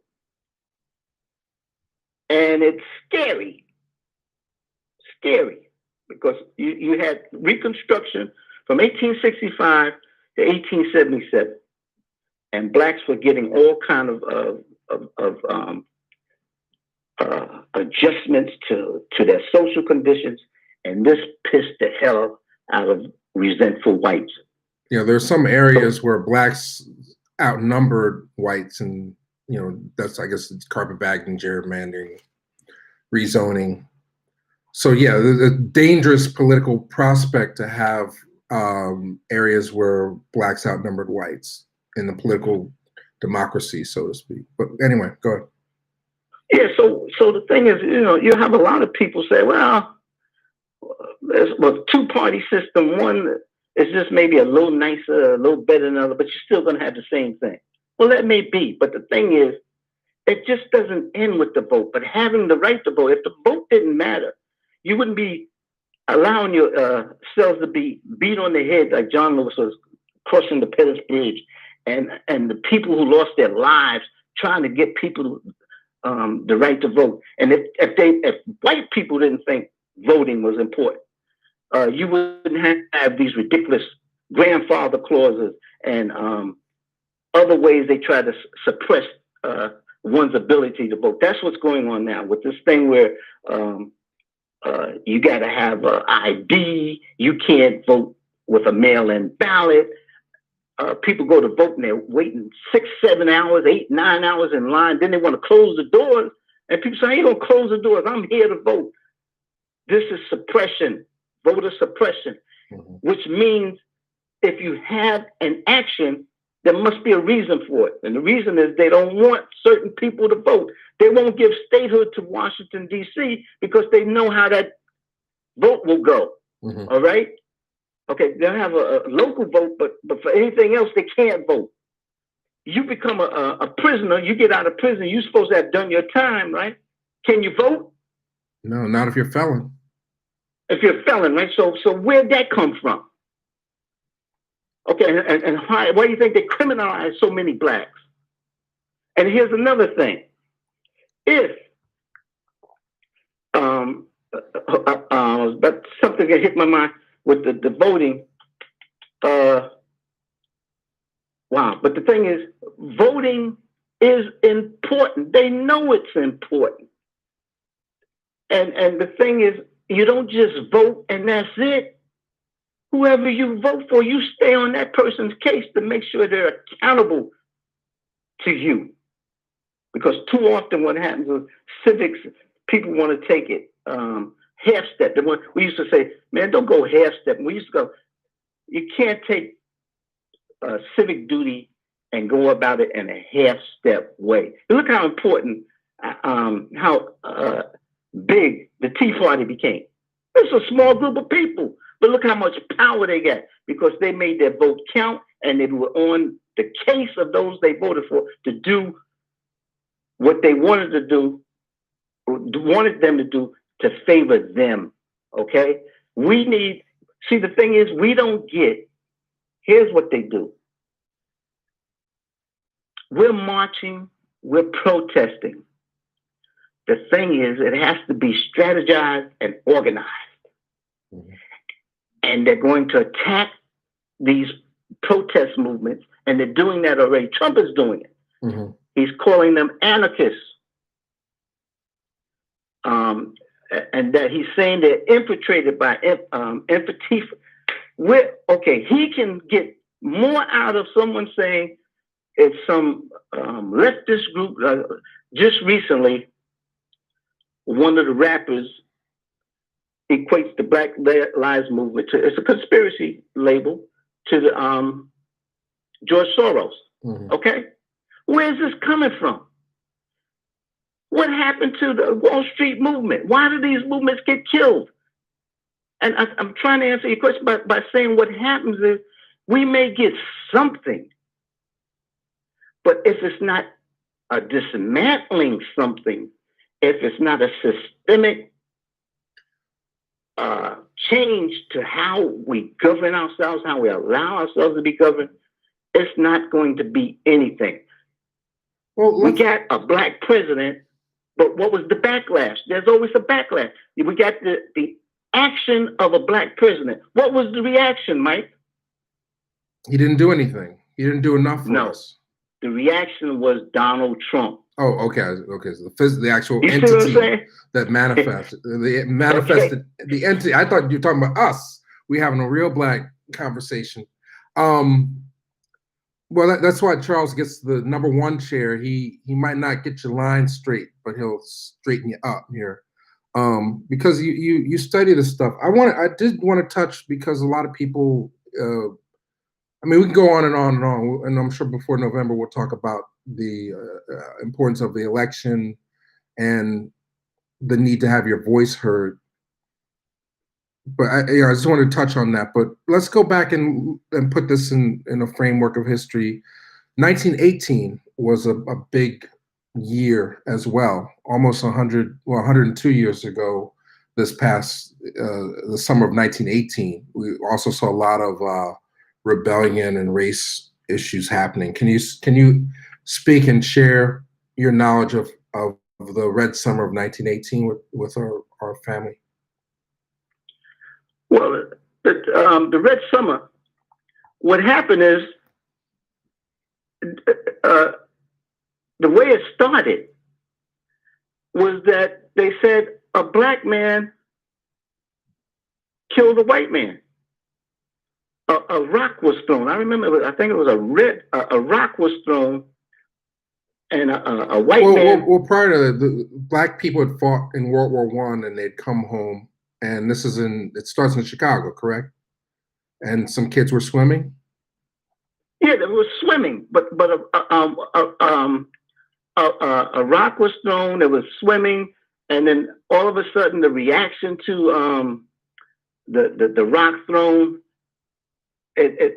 and it's scary. Scary. Because you had Reconstruction from 1865 to 1877, and Blacks were getting all kind of adjustments to their social conditions, and this pissed the hell out of resentful whites. Yeah, there's some areas where Blacks outnumbered whites, and that's, I guess, it's carpetbagging, gerrymandering, rezoning. So yeah, a dangerous political prospect to have areas where Blacks outnumbered whites in the political democracy, so to speak. But anyway, go ahead. Yeah, so the thing is, you have a lot of people say, well, there's a two-party system. One is just maybe a little nicer, a little better than the other, but you're still going to have the same thing. Well, that may be, but the thing is, it just doesn't end with the vote. But having the right to vote, if the vote didn't matter, you wouldn't be allowing your cells to be beat on the head like John Lewis was crossing the Pettus Bridge, and the people who lost their lives trying to get people the right to vote. And if white people didn't think voting was important, you wouldn't have these ridiculous grandfather clauses and other ways they try to suppress one's ability to vote. That's what's going on now with this thing where you got to have an ID. You can't vote with a mail-in ballot. People go to vote and they're waiting 6, 7 hours, 8, 9 hours in line. Then they want to close the doors. And people say, I ain't going to close the doors. I'm here to vote. This is suppression, voter suppression, which means if you have an action, there must be a reason for it. And the reason is they don't want certain people to vote. They won't give statehood to Washington, D.C. because they know how that vote will go. All right? Okay, they'll have a local vote, but for anything else, they can't vote. You become a prisoner. You get out of prison. You're supposed to have done your time, right? Can you vote? No, not if you're a felon. If you're a felon, right? So where'd that come from? Okay, and why do you think they criminalize so many blacks? And here's another thing. If that's something that hit my mind with the voting. Wow, but the thing is, voting is important. They know it's important. And the thing is, you don't just vote and that's it. Whoever you vote for, you stay on that person's case to make sure they're accountable to you. Because too often what happens is civics, people want to take it half step. We used to say, man, don't go half step. We used to go, you can't take civic duty and go about it in a half step way. Look how important, how big the Tea Party became. It's a small group of people, but look how much power they got because they made their vote count and they were on the case of those they voted for to do what they wanted to do, wanted them to do to favor them. Okay? The thing is, we don't get, here's what they do. We're marching, we're protesting. The thing is, it has to be strategized and organized. And they're going to attack these protest movements, and they're doing that already. Trump is doing it. He's calling them anarchists. And that he's saying they're infiltrated by Antifa. Okay, he can get more out of someone saying it's some leftist group. Just recently, one of the rappers equates the Black Lives Movement to, it's a conspiracy label to the George Soros. Okay? Where's this coming from? What happened to the Wall Street movement? Why do these movements get killed? And I'm trying to answer your question by saying what happens is we may get something, but if it's not a dismantling something, if it's not a systemic change to how we govern ourselves, how we allow ourselves to be governed, it's not going to be anything. Well, we got a black president, but what was the backlash? There's always a backlash. We got the action of a black president. What was the reaction, Mike? He didn't do anything. He didn't do enough for us. The reaction was Donald Trump. Oh, okay. So the actual entity that manifested, the entity. I thought you were talking about us. We having a real black conversation. Well, that's why Charles gets the #1 chair. He might not get your line straight, but he'll straighten you up here. Because you study this stuff. I did want to touch because a lot of people. I mean, we can go on and on and on, and I'm sure before November we'll talk about the importance of the election and the need to have your voice heard. But I just wanted to touch on that. But let's go back and put this in a framework of history. 1918 was a big year as well. Almost 102 years ago, this past the summer of 1918, we also saw a lot of rebellion and race issues happening. Can you speak and share your knowledge of the Red Summer of 1918 with our family? Well, the Red Summer, what happened is, the way it started was that they said a black man killed a white man. A rock was thrown. I remember, I think it was a rock was thrown, and a white man. Well, prior to that, the black people had fought in World War I, and they'd come home, and it starts in Chicago, correct? And some kids were swimming. Yeah, they were swimming, but a rock was thrown. There was swimming, and then all of a sudden, the reaction to the rock thrown, a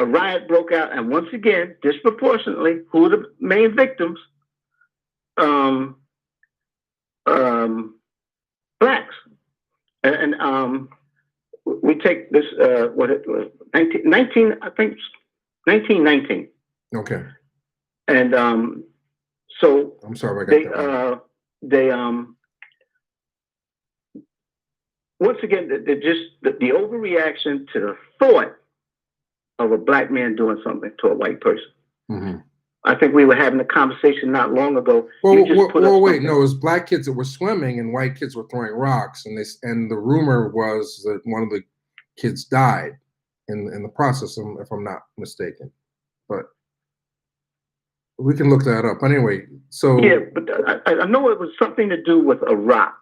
riot broke out, and once again, disproportionately, who were the main victims? Blacks, and we take this what it was 19 I think 1919. Okay. And so I'm sorry, I got that. They once again, the overreaction to the thought of a black man doing something to a white person. Mm-hmm. I think we were having a conversation not long ago. Wait, no, it was black kids that were swimming and white kids were throwing rocks, and the rumor was that one of the kids died in the process, if I'm not mistaken. But we can look that up. Anyway, so yeah, but I know it was something to do with a rock,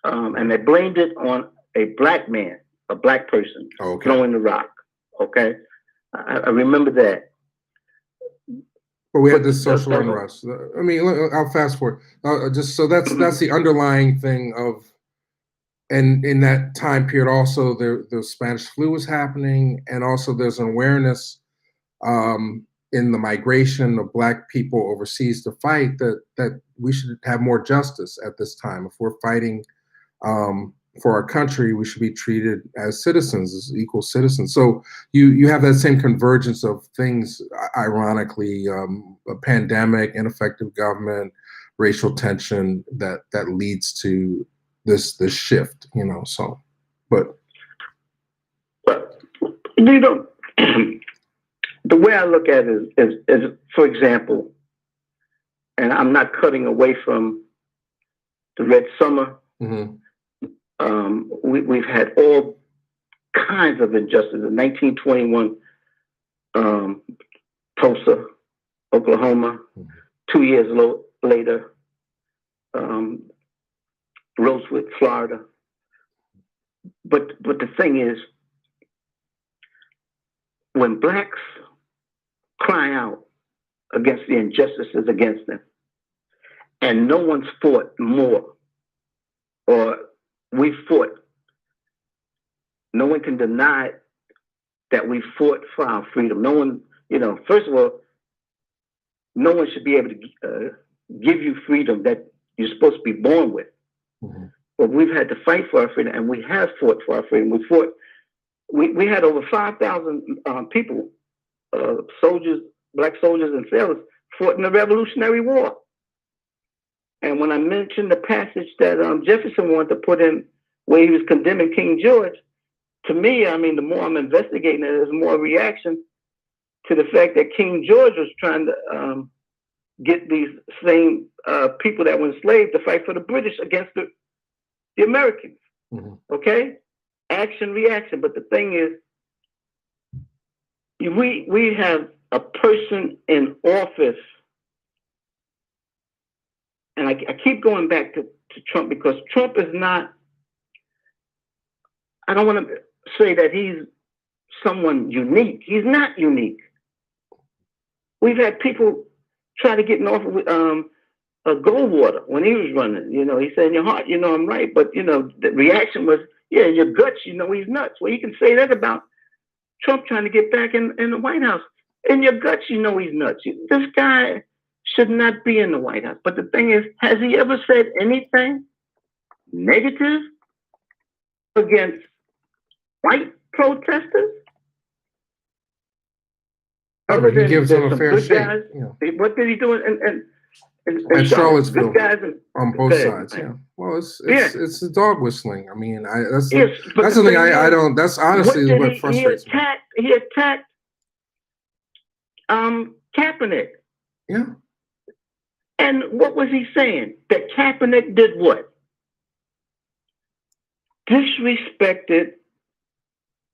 and they blamed it on a black man, a black person throwing the rock. Okay, I remember that. But we had this social unrest. I mean, I'll fast forward. Just so that's the underlying thing of, and in that time period also, the Spanish flu was happening, and also there's an awareness in the migration of black people overseas to fight that we should have more justice at this time. If we're fighting for our country, we should be treated as citizens, as equal citizens. So you have that same convergence of things, ironically, a pandemic, ineffective government, racial tension that leads to this shift, so, but. The way I look at it is, for example, and I'm not cutting away from the Red Summer. Mm-hmm. We've had all kinds of injustices. In 1921, Tulsa, Oklahoma. Mm-hmm. 2 years later, Rosewood, Florida. But the thing is, when blacks cry out against the injustices against them, and no one's fought more, or we fought, no one can deny that we fought for our freedom. No one, first of all, no one should be able to give you freedom that you're supposed to be born with. Mm-hmm. But we've had to fight for our freedom, and we have fought for our freedom. We had over 5,000 people, soldiers, black soldiers and sailors, fought in the Revolutionary War. And when I mentioned the passage that Jefferson wanted to put in where he was condemning King George, to me, I mean, the more I'm investigating it, there's more reaction to the fact that King George was trying to get these same people that were enslaved to fight for the British against the Americans. Mm-hmm. Okay? Action, reaction. But the thing is, we have a person in office, and I keep going back to Trump because Trump is not, I don't want to say that he's someone unique. He's not unique. We've had people try to get in office with Goldwater when he was running. He said, in your heart, I'm right. But, the reaction was, yeah, your guts, he's nuts. Well, you can say that about Trump trying to get back in the White House. In your guts, you know he's nuts. This guy should not be in the White House. But the thing is, has he ever said anything negative against white protesters? Never. Other He than gives there's them a some fair good shake. guys. Yeah. What did he do in At Charlottesville, good guys on both sides. Yeah. Well, it's the dog whistling. I mean, that's the thing I don't. That's honestly what frustrates me. He attacked Kaepernick. Yeah. And what was he saying? That Kaepernick did what? Disrespected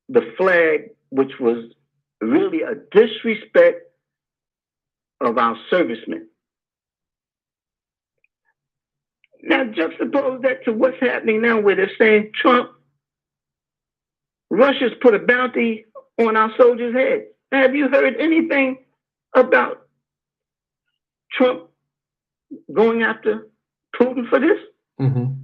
the flag, which was really a disrespect of our servicemen. Now juxtapose that to what's happening now, where they're saying Russia's put a bounty on our soldiers' heads. Have you heard anything about Trump going after Putin for this? Mm-hmm.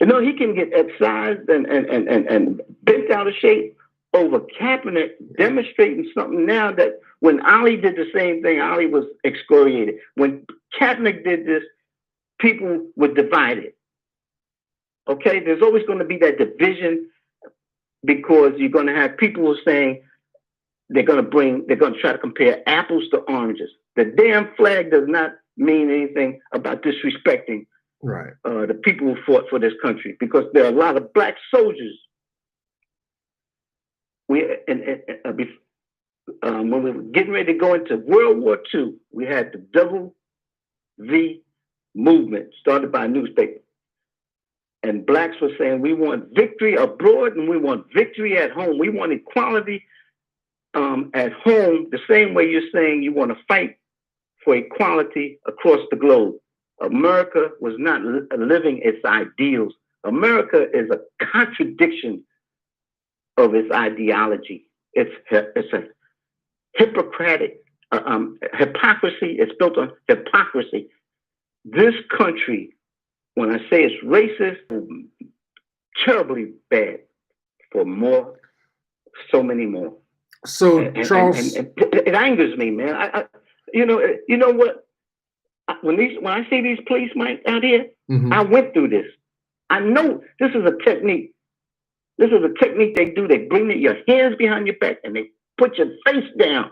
You know, he can get excised and bent out of shape over Kaepernick demonstrating something now that when Ali did the same thing, Ali was excoriated. When Kaepernick did this, people were divided. Okay, there's always going to be that division because you're going to have people who are saying they're going to try to compare apples to oranges. The damn flag does not mean anything about disrespecting the people who fought for this country, because there are a lot of black soldiers. When we were getting ready to go into World War II, we had the Double V movement started by a newspaper. And blacks were saying, we want victory abroad and we want victory at home. We want equality at home, the same way you're saying you want to fight for equality across the globe. America was not living its ideals. America is a contradiction of its ideology. It's a hypocritic hypocrisy. It's built on hypocrisy. This country, when I say it's racist, terribly bad for so many more. So Charles, it angers me, man. You know what? When I see these police, Mike, out here, mm-hmm. I went through this. I know this is a technique. This is a technique they do. They bring your hands behind your back and they put your face down,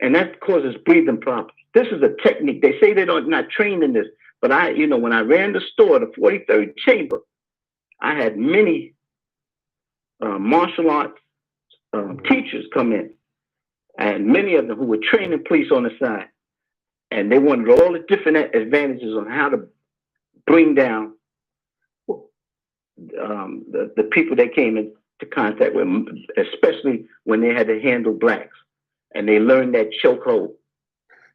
and that causes breathing problems. This is a technique. They say they're not trained in this, but when I ran the store, the 43rd Chamber, I had many martial arts teachers come in, and many of them who were training police on the side, and they wanted all the different advantages on how to bring down the people they came into contact with, especially when they had to handle blacks, and they learned that chokehold.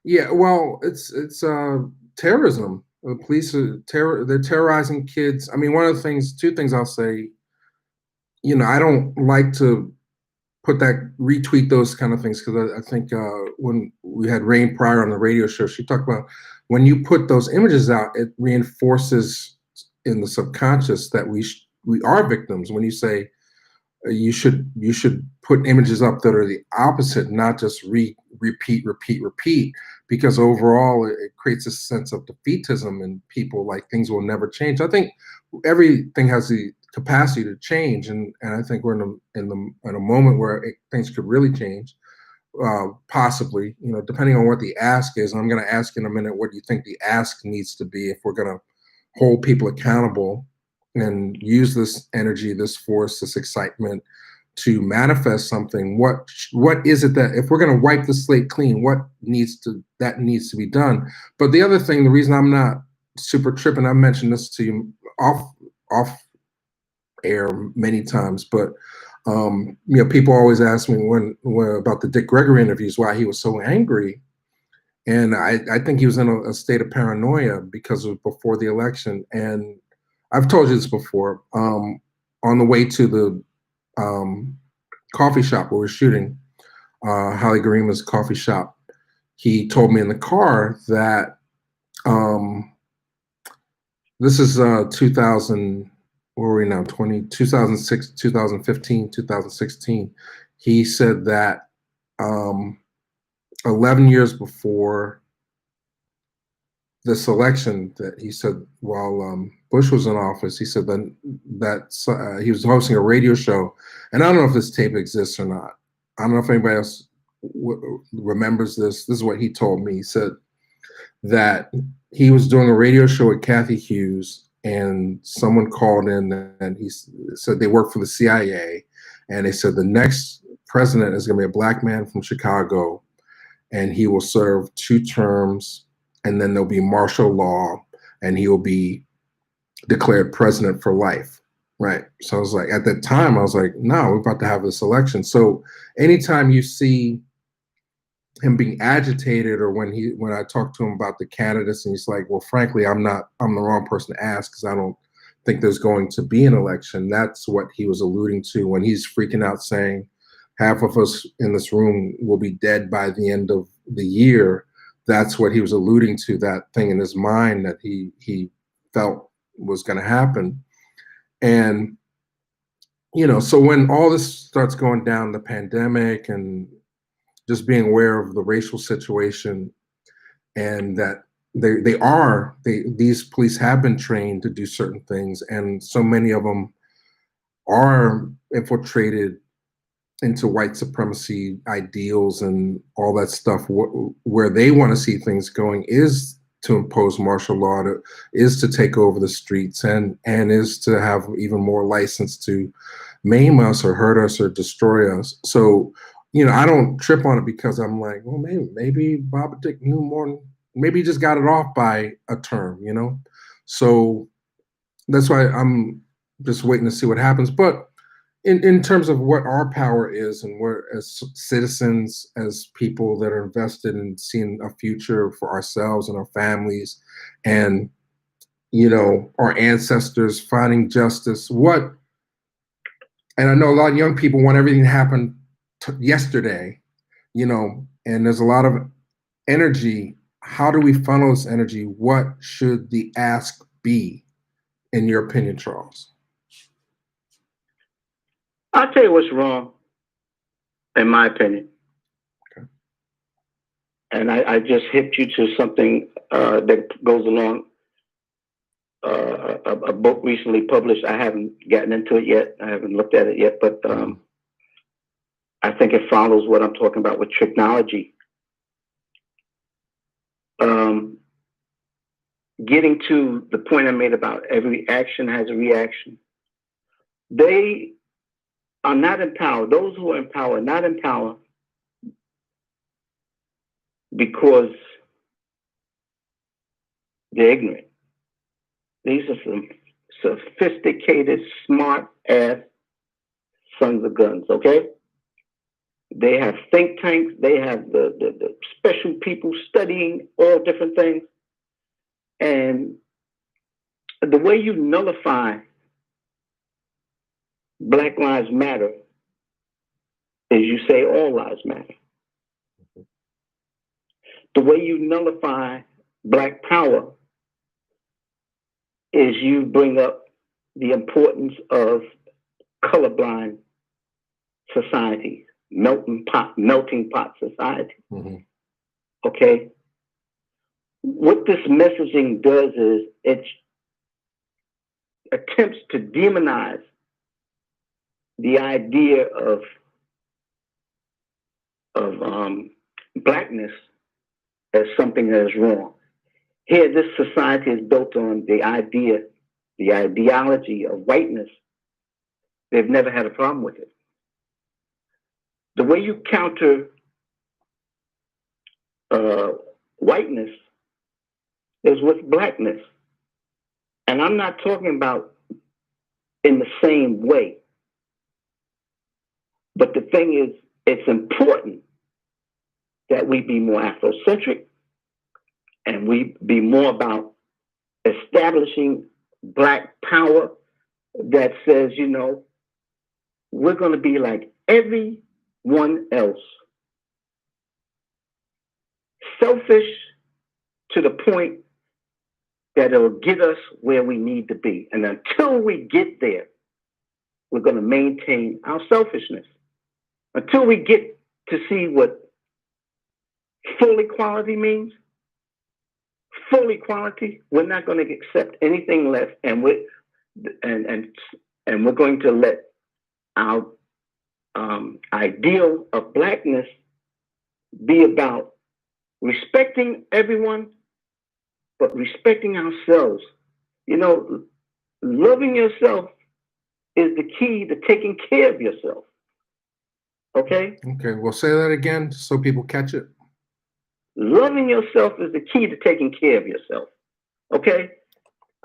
Yeah, well, it's terrorism. The police are they're terrorizing kids. I mean, two things I'll say. I don't like to retweet those kind of things, because I think when we had Rain Pryor on the radio show, she talked about when you put those images out, it reinforces in the subconscious that we are victims. When you say you should put images up that are the opposite, not just repeat, because overall it creates a sense of defeatism in people, like things will never change. I think everything has the capacity to change, and I think we're in a moment where things could really change, possibly, depending on what the ask is. And I'm going to ask in a minute, what do you think the ask needs to be if we're going to hold people accountable and use this energy, this force, this excitement to manifest something? What is it that, if we're going to wipe the slate clean, what needs to be done? But the other thing, the reason I'm not super tripping, I mentioned this to you off air many times, but people always ask me when about the Dick Gregory interviews, why he was so angry. And I think he was in a state of paranoia because it was before the election. And I've told you this before. On the way to the coffee shop where we're shooting, Haile Garima's coffee shop, he told me in the car that this is 2000. Where are we now? 2006, 2015, 2016. He said that um, 11 years before this election, that he said while Bush was in office, he said that he was hosting a radio show, and I don't know if this tape exists or not. I don't know if anybody else remembers this. This is what he told me. He said that he was doing a radio show with Kathy Hughes, and someone called in and he said they work for the CIA, and they said the next president is going to be a black man from Chicago, and he will serve 2 terms, and then there'll be martial law, and he will be declared president for life. Right. So I was like, at that time, I was like, no, we're about to have this election. So anytime you see him being agitated, or when I talked to him about the candidates, and he's like, well, frankly, I'm the wrong person to ask because I don't think there's going to be an election. That's what he was alluding to when he's freaking out saying half of us in this room will be dead by the end of the year. That's what he was alluding to, that thing in his mind that he felt was going to happen. And, so when all this starts going down, the pandemic, and just being aware of the racial situation, and that these police have been trained to do certain things, and so many of them are infiltrated into white supremacy ideals and all that stuff. Where they want to see things going is to impose martial law, is to take over the streets, and is to have even more license to maim us or hurt us or destroy us. So, I don't trip on it because I'm like, well, maybe Bob Dick knew more. Maybe he just got it off by a term, So that's why I'm just waiting to see what happens. But in terms of what our power is, and we're as citizens, as people that are invested in seeing a future for ourselves and our families, and our ancestors finding justice, and I know a lot of young people want everything to happen yesterday, and there's a lot of energy. How do we funnel this energy? What should the ask be, in your opinion, Charles? I'll tell you what's wrong, in my opinion. Okay. And I just hit you to something that goes along. A book recently published. I haven't gotten into it yet. I haven't looked at it yet, but I think it follows what I'm talking about with technology. Getting to the point I made about every action has a reaction. They are not in power. Those who are in power are not in power because they're ignorant. These are some sophisticated, smart-ass sons of guns, okay? They have think tanks. They have the special people studying all different things. And the way you nullify Black Lives Matter is you say all lives matter. The way you nullify Black power is you bring up the importance of colorblind society, melting pot society. Mm-hmm. Okay? What this messaging does is it attempts to demonize the idea of Blackness as something that is wrong. Here, this society is built on the ideology of whiteness. They've never had a problem with it. The way you counter whiteness is with Blackness. And I'm not talking about in the same way. But the thing is, it's important that we be more Afrocentric, and we be more about establishing Black power that says, we're going to be like everyone else. Selfish to the point that it'll get us where we need to be. And until we get there, we're going to maintain our selfishness. Until we get to see what full equality means, full equality, we're not going to accept anything less, and we're going to let our ideal of blackness be about respecting everyone, but respecting ourselves. You know, loving yourself is the key to taking care of yourself. Okay? Okay, well, say that again so people catch it. Loving yourself is the key to taking care of yourself. Okay?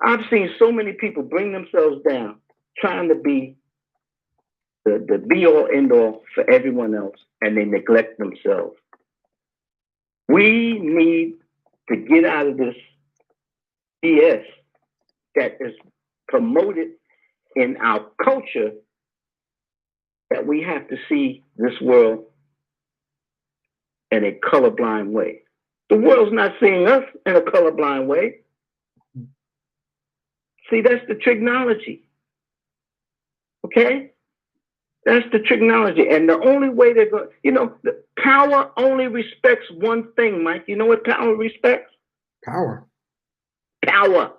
I've seen so many people bring themselves down trying to be the be all end all for everyone else, and they neglect themselves. We need to get out of this BS that is promoted in our culture, that we have to see this world in a colorblind way. The world's not seeing us in a colorblind way. See, that's the trigonometry. Okay? That's the trigonometry. And the only way they're going, you know, the power only respects one thing, Mike. You know what power respects? Power. Power.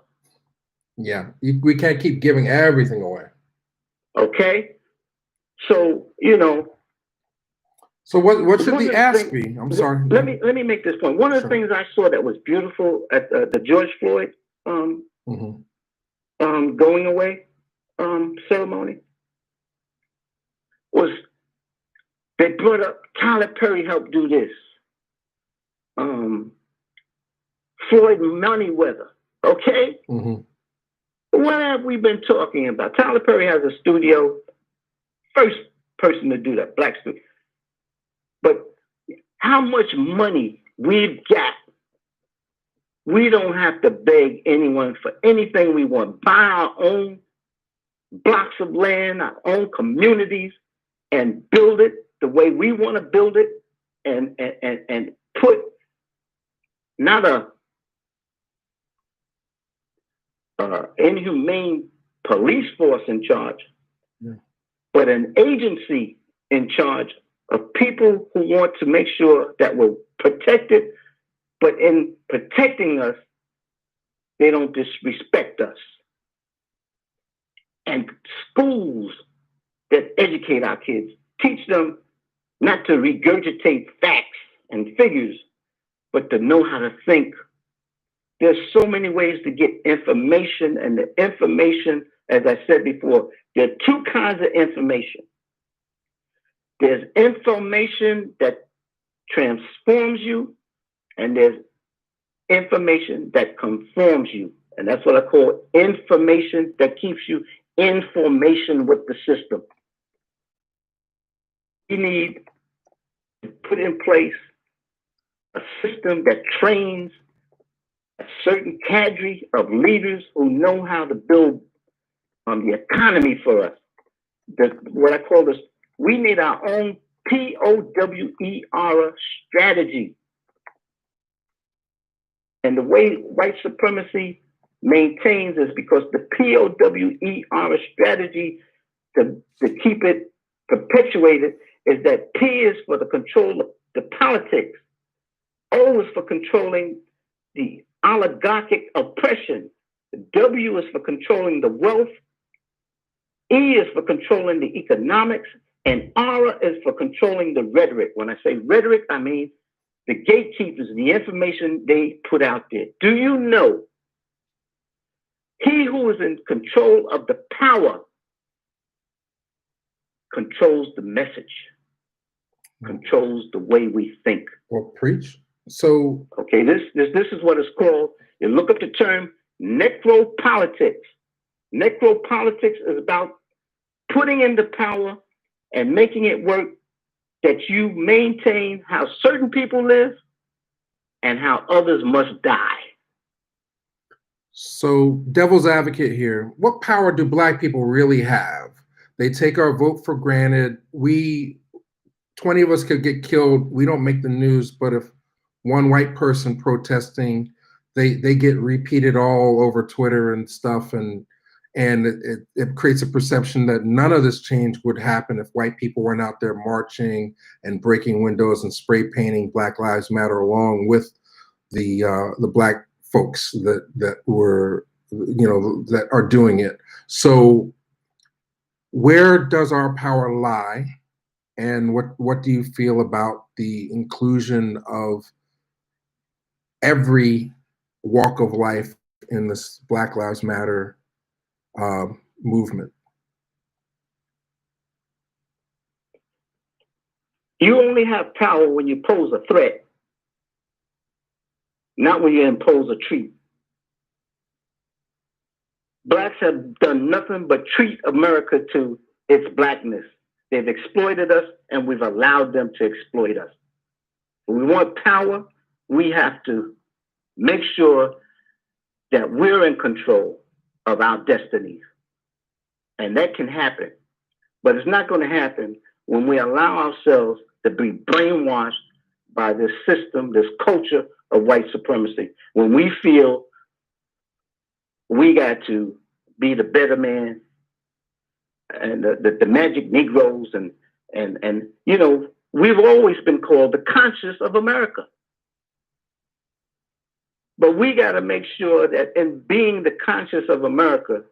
Yeah, we can't keep giving everything away. Okay? So, you know. So what should the ask be? I'm sorry. Let me make this point. One of the things I saw that was beautiful at the George Floyd going away ceremony was they brought up Tyler Perry helped do this. Floyd Moneyweather. Okay? What have we been talking about? Tyler Perry has a studio. First person to do that, black studio. But how much money we've got, we don't have to beg anyone for anything we want. Buy our own blocks of land, our own communities, and build it the way we want to build it, and put not a inhumane police force in charge, but an agency in charge of people who want to make sure that we're protected, but in protecting us, they don't disrespect us. And schools that educate our kids, teach them not to regurgitate facts and figures, but to know how to think. There's so many ways to get information, and the information, as I said before, there are two kinds of information. There's information that transforms you, and there's information that conforms you. And that's what I call information that keeps you in formation with the system. We need to put in place a system that trains a certain cadre of leaders who know how to build the economy for us. What I call this, we need our own POWER strategy. And the way white supremacy maintains is because the POWER strategy, to keep it perpetuated, is that P is for the control of the politics, O is for controlling the oligarchic oppression, W is for controlling the wealth, E is for controlling the economics, and R is for controlling the rhetoric. When I say rhetoric, I mean the gatekeepers, the information they put out there. Do you know he who is in control of the power controls the message, controls the way we think? Well, preach. So, okay, this is what it's called. You look up the term necropolitics. Necropolitics is about putting in the power and making it work that you maintain how certain people live and how others must die. So, devil's advocate here, what power do Black people really have? They take our vote for granted. 20 of us could get killed. We don't make the news, but if one white person protesting, they get repeated all over Twitter and stuff, and And it creates a perception that none of this change would happen if white people weren't out there marching and breaking windows and spray painting Black Lives Matter along with the black folks that were, that are doing it. So where does our power lie? And what do you feel about the inclusion of every walk of life in this Black Lives Matter movement? You only have power when you pose a threat, not when you impose a treat. Blacks have done nothing but treat America to its blackness. They've exploited us, and we've allowed them to exploit us. When we want power, we have to make sure that we're in control of our destinies. And that can happen. But it's not going to happen when we allow ourselves to be brainwashed by this system, this culture of white supremacy. When we feel we got to be the better man and the magic Negroes and we've always been called the conscience of America. But we got to make sure that in being the conscience of America,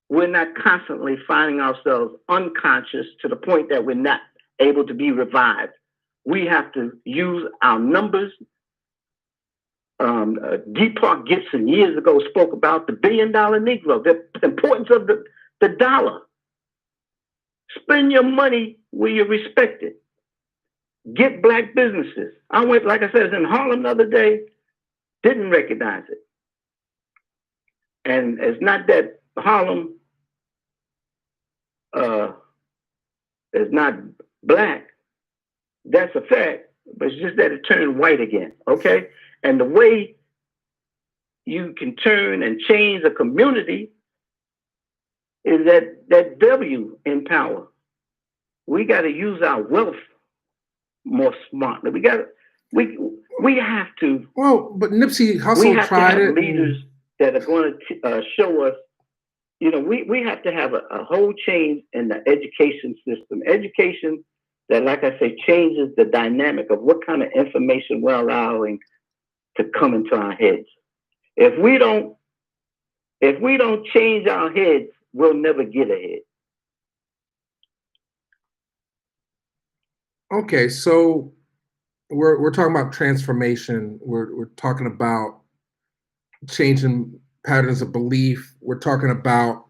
we're not constantly finding ourselves unconscious to the point that we're not able to be revived. We have to use our numbers. D. Park Gibson years ago spoke about the $1 billion Negro, the importance of the dollar. Spend your money where you're respected. Get black businesses. I went, like I said, I was in Harlem the other day, didn't recognize it. And it's not that Harlem is not black. That's a fact, but it's just that it turned white again, okay? And the way you can turn and change a community is that W in power. We got to use our wealth more smartly. We have to. Well, but Nipsey Hussle tried it. Leaders that are going to show us. We have to have a whole change in the education system. Education that, like I say, changes the dynamic of what kind of information we're allowing to come into our heads. If we don't change our heads, we'll never get ahead. Okay, so we're talking about transformation. We're talking about changing patterns of belief. We're talking about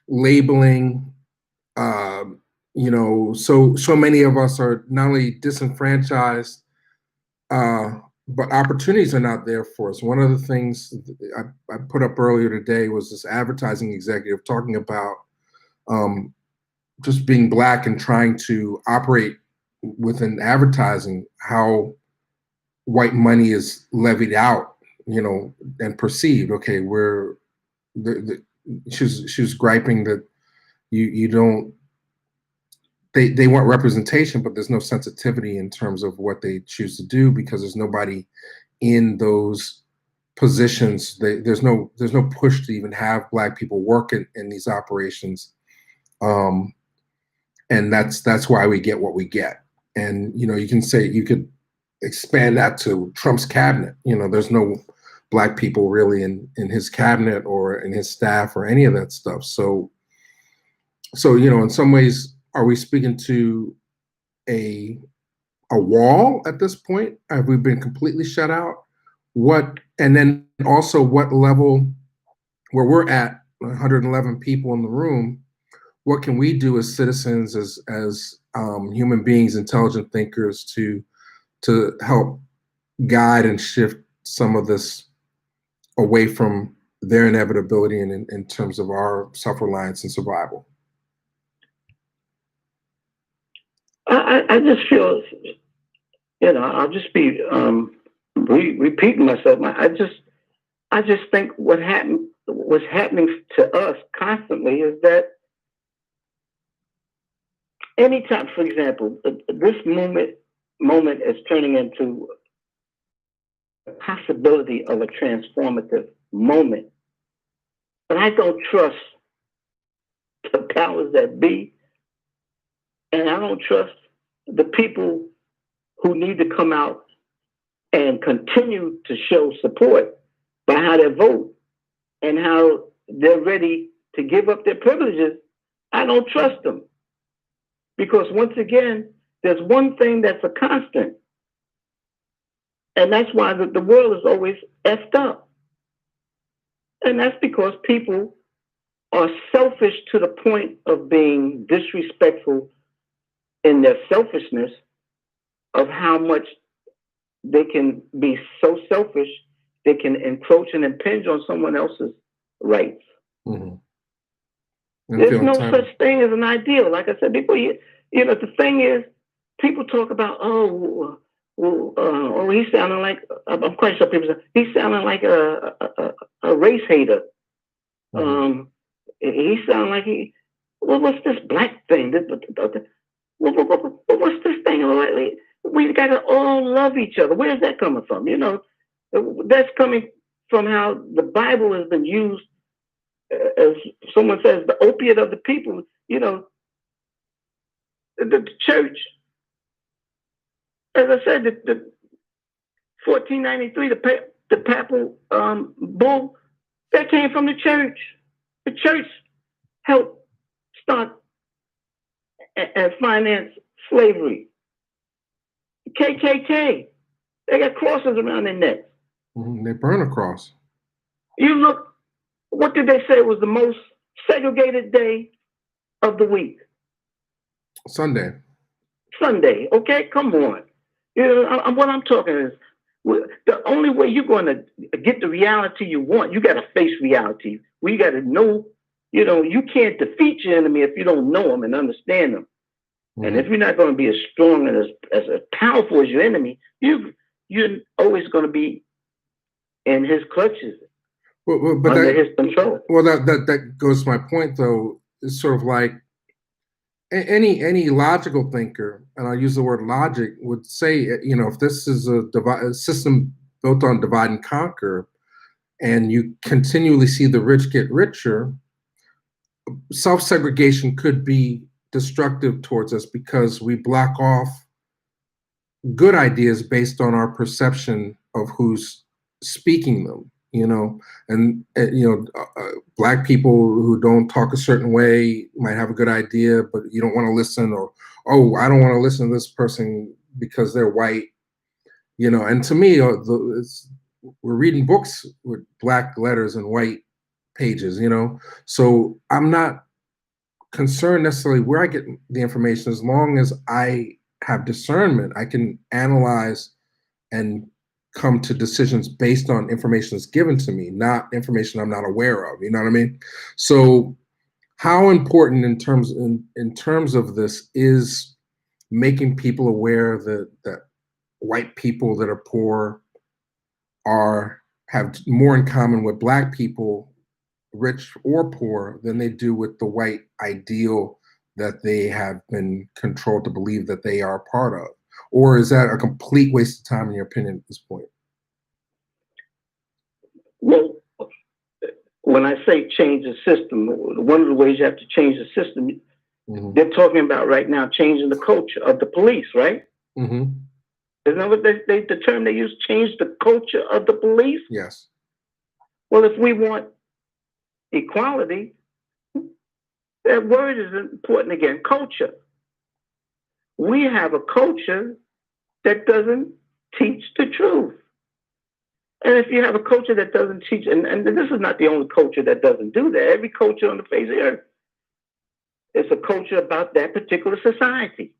labeling. So many of us are not only disenfranchised, but opportunities are not there for us. One of the things I put up earlier today was this advertising executive talking about just being Black and trying to operate within advertising, how white money is levied out, and perceived. Okay, she was griping that you don't. They want representation, but there's no sensitivity in terms of what they choose to do because there's nobody in those positions. There's no push to even have Black people work in these operations, and that's why we get what we get. And you could expand that to Trump's cabinet. There's no Black people really in his cabinet or in his staff or any of that stuff. So in some ways, are we speaking to a wall at this point? Have we been completely shut out? And then also what level where we're at, 111 people in the room, what can we do as citizens, as human beings, intelligent thinkers to help guide and shift some of this away from their inevitability and in terms of our self-reliance and survival? I just feel, I'll just be repeating myself. I just think what's happening to us constantly is that anytime, for example, this moment is turning into a possibility of a transformative moment, but I don't trust powers that be, and I don't trust the people who need to come out and continue to show support by how they vote and how they're ready to give up their privileges. I don't trust them. Because once again, there's one thing that's a constant. And that's why the world is always effed up. And that's because people are selfish to the point of being disrespectful in their selfishness of how much they can be so selfish, they can encroach and impinge on someone else's rights. Mm-hmm. There's no such thing as an ideal. Like I said before, the thing is, people talk about, he sounded like, I'm quite sure people say, he sounded like a race hater. Mm-hmm. He sounded like what's this black thing? What's this thing? We got to all love each other. Where's that coming from? That's coming from how the Bible has been used, as someone says, the opiate of the people. The church, as I said, the 1493, the papal bull, that came from the church. The church helped start and finance slavery. The KKK, they got crosses around their necks. Mm-hmm. They burn a cross. You look, what did they say was the most segregated day of the week? Sunday. Okay, come on. What I'm talking is, the only way you're going to get the reality you want, you got to face reality. We got to know, you can't defeat your enemy if you don't know them and understand them. Mm-hmm. And if you're not going to be as strong and as powerful as your enemy, you're always going to be in his clutches, but under his control. Well, that goes to my point, though. It's sort of like any logical thinker, and I use the word logic, would say, if this is a system built on divide and conquer, and you continually see the rich get richer, self-segregation could be destructive towards us because we block off good ideas based on our perception of who's speaking them. Black people who don't talk a certain way might have a good idea, but you don't want to listen, or, I don't want to listen to this person because they're white, and to me, we're reading books with black letters and white pages, so I'm not concerned necessarily where I get the information. As long as I have discernment, I can analyze and come to decisions based on information that's given to me, not information I'm not aware of. You know what I mean? So how important in terms of this is making people aware that white people that are poor have more in common with black people, rich or poor, than they do with the white ideal that they have been controlled to believe that they are a part of? Or is that a complete waste of time in your opinion at this point? Well, when I say change the system, one of the ways you have to change the system, mm-hmm. they're talking about right now changing the culture of the police, right? Mm-hmm. Isn't that what the term they use, change the culture of the police? Yes. Well, if we want equality, that word is important again, culture. We have a culture that doesn't teach the truth. And if you have a culture that doesn't teach, and this is not the only culture that doesn't do that, every culture on the face of the earth is a culture about that particular society.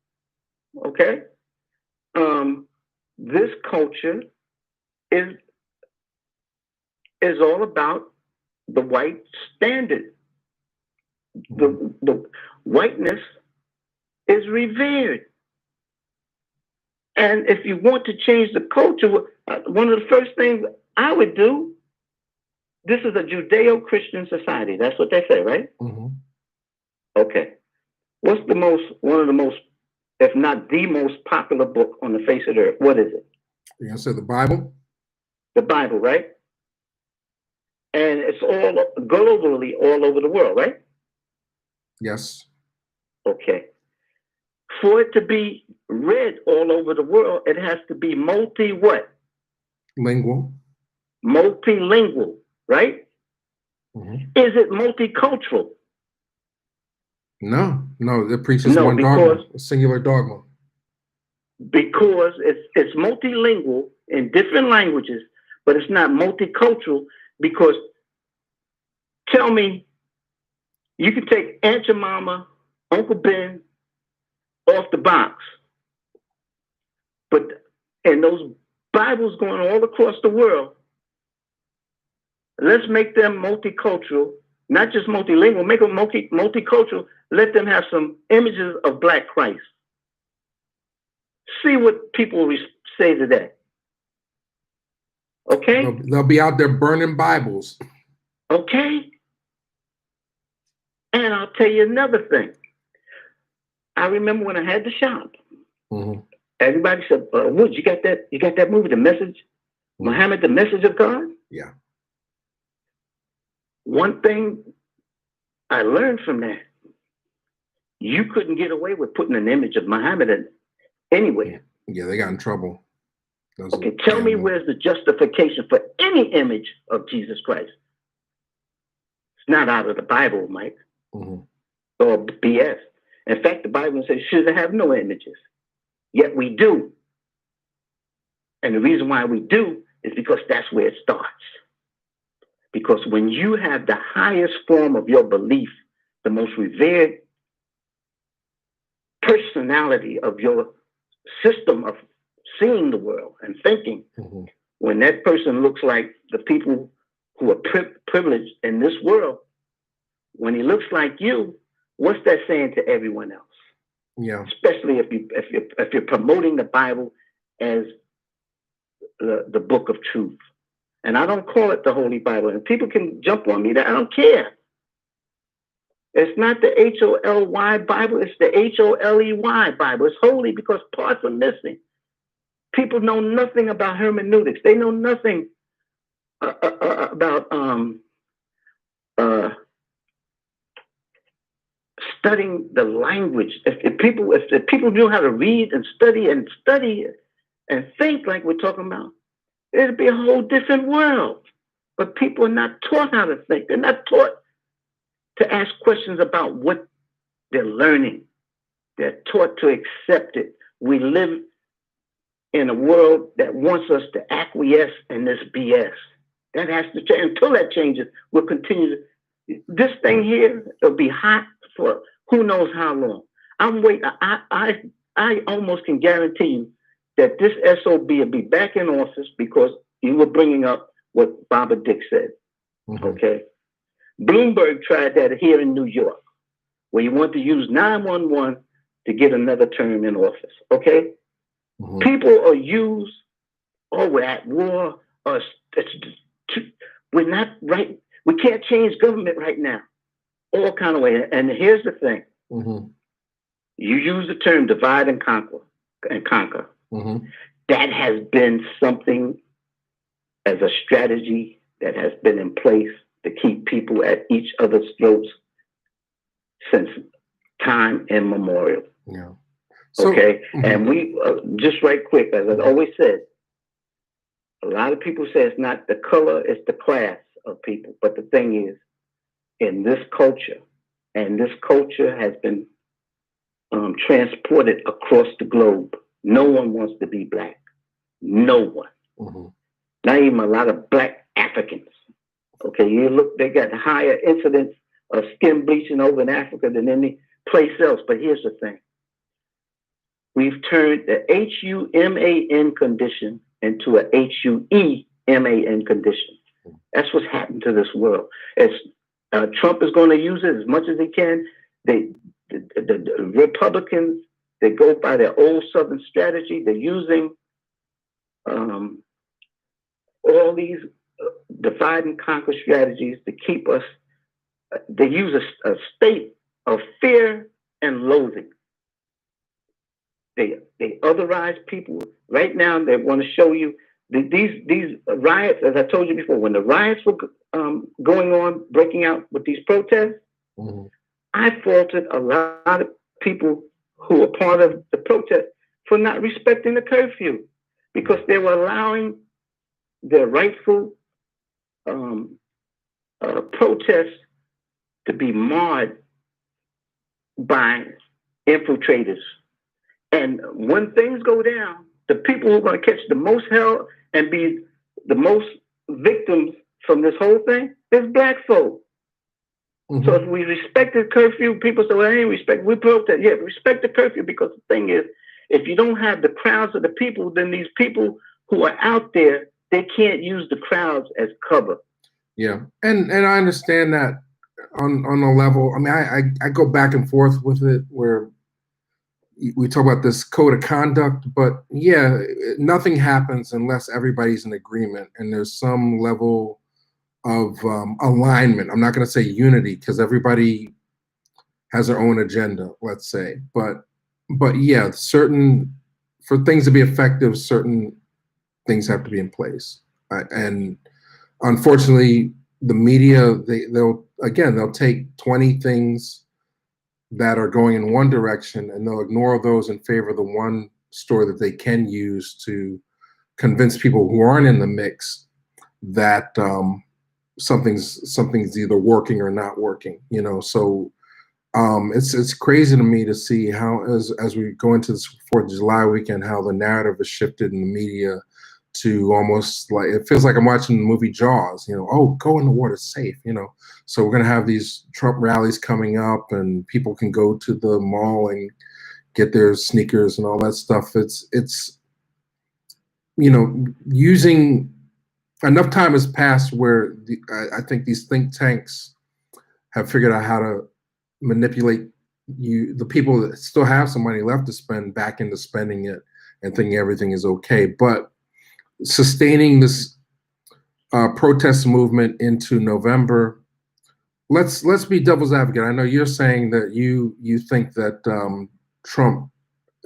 Okay? This culture is all about the white standard. The whiteness is revered. And if you want to change the culture, one of the first things I would do, this is a Judeo-Christian society. That's what they say, right? Mm-hmm. Okay. What's one of the most, if not the most popular book on the face of the earth? What is it? You're going to say the Bible? The Bible, right? And it's all globally, all over the world, right? Yes. Okay. For it to be read all over the world, it has to be what? Lingual. Multilingual, right? Mm-hmm. Is it multicultural? No, it preaches No, one dogma, a singular dogma. Because it's multilingual in different languages, but it's not multicultural. Because tell me, you can take Aunt Jemima, Uncle Ben off the box, but and those Bibles going all across the world, let's make them multicultural, not just multilingual, make them multicultural. Let them have some images of Black Christ. See what people say to that. Okay? They'll be out there burning Bibles. Okay? And I'll tell you another thing. I remember when I had the shop, mm-hmm. everybody said, Wood, you got that movie, The Message? Mm-hmm. Muhammad, The Message of God? Yeah. One thing I learned from that, you couldn't get away with putting an image of Muhammad in anywhere. Yeah, they got in trouble. Okay, tell me where's the justification for any image of Jesus Christ? It's not out of the Bible, Mike, mm-hmm. or BS. In fact, the Bible says you should have no images. Yet we do. And the reason why we do is because that's where it starts. Because when you have the highest form of your belief, the most revered personality of your system of seeing the world and thinking, mm-hmm. when that person looks like the people who are privileged in this world, when he looks like you, what's that saying to everyone else? Yeah. Especially if you're promoting the Bible as the book of truth. And I don't call it the Holy Bible. And people can jump on me that I don't care. It's not the Holy Bible. It's the Holey Bible. It's holy because parts are missing. People know nothing about hermeneutics. They know nothing about studying the language. If people knew how to read and study and think like we're talking about, it'd be a whole different world. But people are not taught how to think. They're not taught to ask questions about what they're learning. They're taught to accept it. We live in a world that wants us to acquiesce in this BS. That has to change. Until that changes, we'll continue. This thing here, it'll be hot for who knows how long. I'm waiting. I almost can guarantee you that this SOB will be back in office because you were bringing up what Baba Dick said. Mm-hmm. Okay. Bloomberg tried that here in New York, where you want to use 911 to get another term in office. Okay. Mm-hmm. People are used, we're at war, we're not right. We can't change government right now. All kind of way. And here's the thing. Mm-hmm. You use the term divide and conquer. Mm-hmm. That has been something as a strategy that has been in place to keep people at each other's throats since time immemorial. Yeah. So, okay. Mm-hmm. And we, just right quick, as I always said, a lot of people say it's not the color, it's the class of people. But the thing is, in this culture, and this culture has been transported across the globe, no one wants to be Black. No one. Mm-hmm. Not even a lot of Black Africans. Okay, you look, they got higher incidence of skin bleaching over in Africa than any place else. But here's the thing. We've turned the HUMAN condition into a HUEMAN condition. That's what's happened to this world. Trump is going to use it as much as he can. The Republicans, they go by their old Southern strategy. They're using all these divide and conquer strategies to keep us. They use a state of fear and loathing. They otherize people. Right now, they want to show you these riots. As I told you before, when the riots were going on, breaking out with these protests, mm-hmm. I faulted a lot of people who were part of the protest for not respecting the curfew because they were allowing their rightful um, protests to be marred by infiltrators. And when things go down, the people who are going to catch the most hell and be the most victims from this whole thing is black folk. Mm-hmm. So if we respect the curfew, people say, well, I ain't respect. We protest. Yeah, respect the curfew because the thing is, if you don't have the crowds of the people, then these people who are out there, they can't use the crowds as cover. Yeah, and I understand that on a level. I mean, I go back and forth with it where we talk about this code of conduct, but yeah, nothing happens unless everybody's in agreement and there's some level of alignment. I'm not going to say unity because everybody has their own agenda, let's say, but yeah, for things to be effective, certain things have to be in place, and unfortunately, the media they'll take 20 things that are going in one direction and they'll ignore those in favor of the one story that they can use to convince people who aren't in the mix that something's either working or not working, so it's crazy to me to see how as we go into this 4th of July weekend, how the narrative has shifted in the media to almost like it feels like I'm watching the movie Jaws, oh, go in the water, safe, So we're going to have these Trump rallies coming up and people can go to the mall and get their sneakers and all that stuff. It's using enough time has passed where I think these think tanks have figured out how to manipulate the people that still have some money left to spend back into spending it and thinking everything is okay. But sustaining this protest movement into November, let's be devil's advocate. I know you're saying that you think that Trump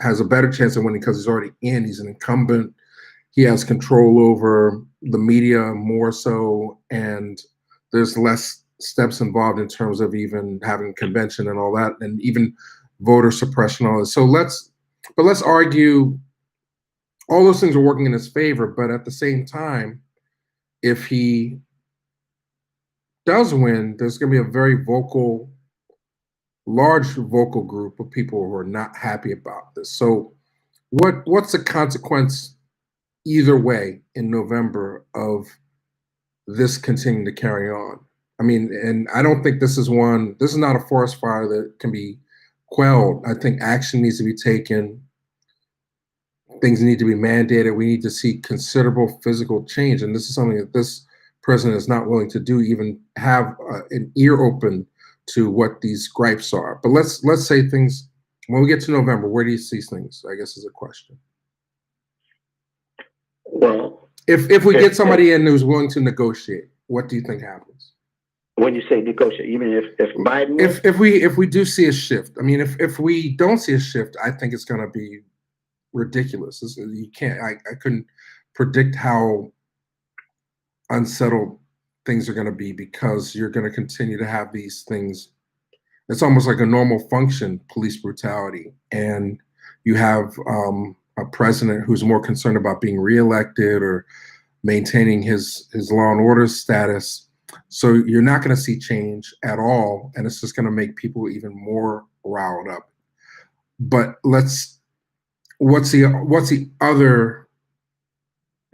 has a better chance of winning because he's already in. He's an incumbent. He has control over the media more so, and there's less steps involved in terms of even having a convention and all that, and even voter suppression, all this. So let's argue all those things are working in his favor, but at the same time, if he does win, there's going to be a very large vocal group of people who are not happy about this. So what's the consequence either way in November of this continuing to carry on? I mean, and I don't think this is not a forest fire that can be quelled. I think action needs to be taken. Things need to be mandated. We need to see considerable physical change. And this is something that this president is not willing to do, even have an ear open to what these gripes are. But let's say things, when we get to November, where do you see things, I guess is a question. Well, if we get somebody in who's willing to negotiate, what do you think happens? When you say negotiate, you mean if Biden? If we do see a shift, I mean, if we don't see a shift, I think it's going to be ridiculous. You can't. I couldn't predict how unsettled things are going to be because you're going to continue to have these things. It's almost like a normal function, police brutality, and you have a president who's more concerned about being reelected or maintaining his law and order status. So you're not going to see change at all, and it's just going to make people even more riled up. But what's the other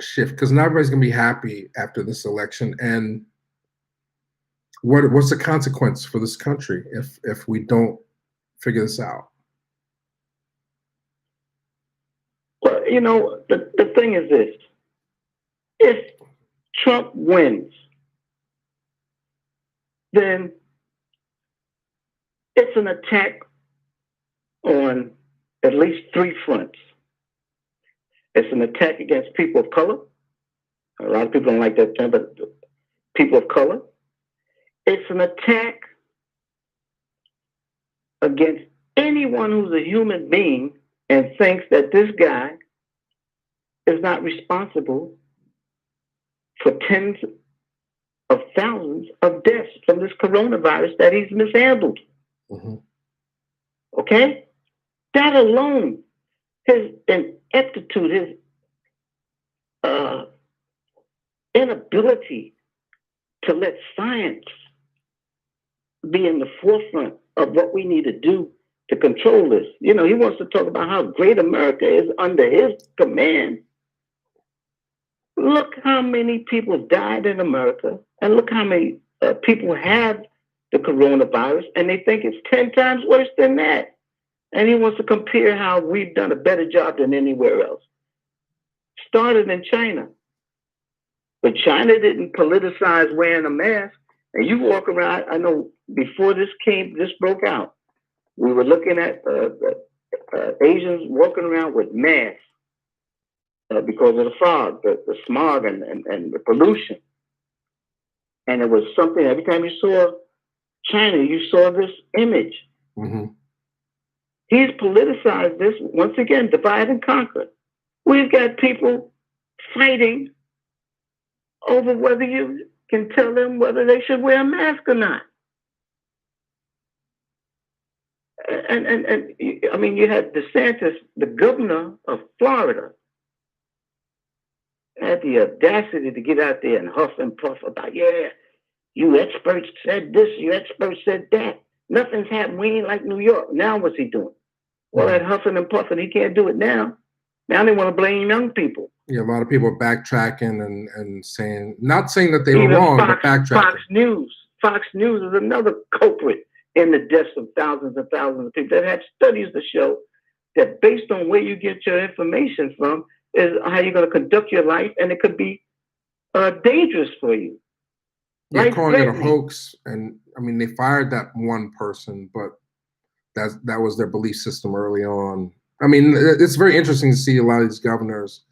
shift? Because not everybody's going to be happy after this election, and what's the consequence for this country if we don't figure this out? Well, the thing is this: if Trump wins, then it's an attack on at least 3 fronts. It's an attack against people of color. A lot of people don't like that term, but people of color. It's an attack against anyone who's a human being and thinks that this guy is not responsible for tens of thousands of deaths from this coronavirus that he's mishandled. Mm-hmm. Okay? That alone, his ineptitude, his inability to let science be in the forefront of what we need to do to control this. You know, he wants to talk about how great America is under his command. Look how many people died in America, and look how many people have the coronavirus, and they think it's 10 times worse than that. And he wants to compare how we've done a better job than anywhere else. Started in China. But China didn't politicize wearing a mask. And you walk around, I know before this broke out, we were looking at Asians walking around with masks because of the fog, the smog, and the pollution. And it was something, every time you saw China, you saw this image. Mm-hmm. He's politicized this, once again, divide and conquer. We've got people fighting over whether you can tell them whether they should wear a mask or not. And I mean, you had DeSantis, the governor of Florida, had the audacity to get out there and huff and puff about, yeah, you experts said this, you experts said that. Nothing's happened. We ain't like New York. Now what's he doing? Well, that huffing and puffing, he can't do it now. Now they want to blame young people. Yeah, a lot of people are backtracking and saying, not saying that they were wrong, but backtracking. Fox News is another culprit in the deaths of thousands and thousands of people that have studies to show that based on where you get your information from is how you're going to conduct your life, and it could be dangerous for you. Yeah, calling it a hoax, and I mean, they fired that one person, but that was their belief system early on. I mean, it's very interesting to see a lot of these governors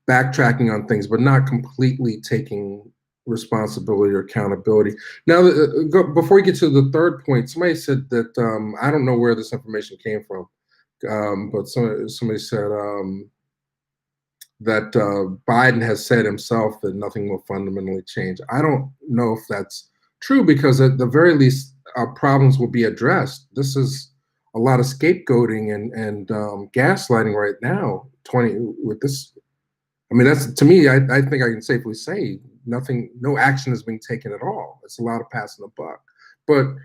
backtracking on things, but not completely taking responsibility or accountability. Now, before we get to the third point, somebody said that, I don't know where this information came from, but somebody said that Biden has said himself that nothing will fundamentally change. I don't know if that's true, because at the very least, problems will be addressed. This is a lot of scapegoating and gaslighting right now. With this, I mean, that's, to me, I think I can safely say no action is being taken at all. It's a lot of passing the buck. But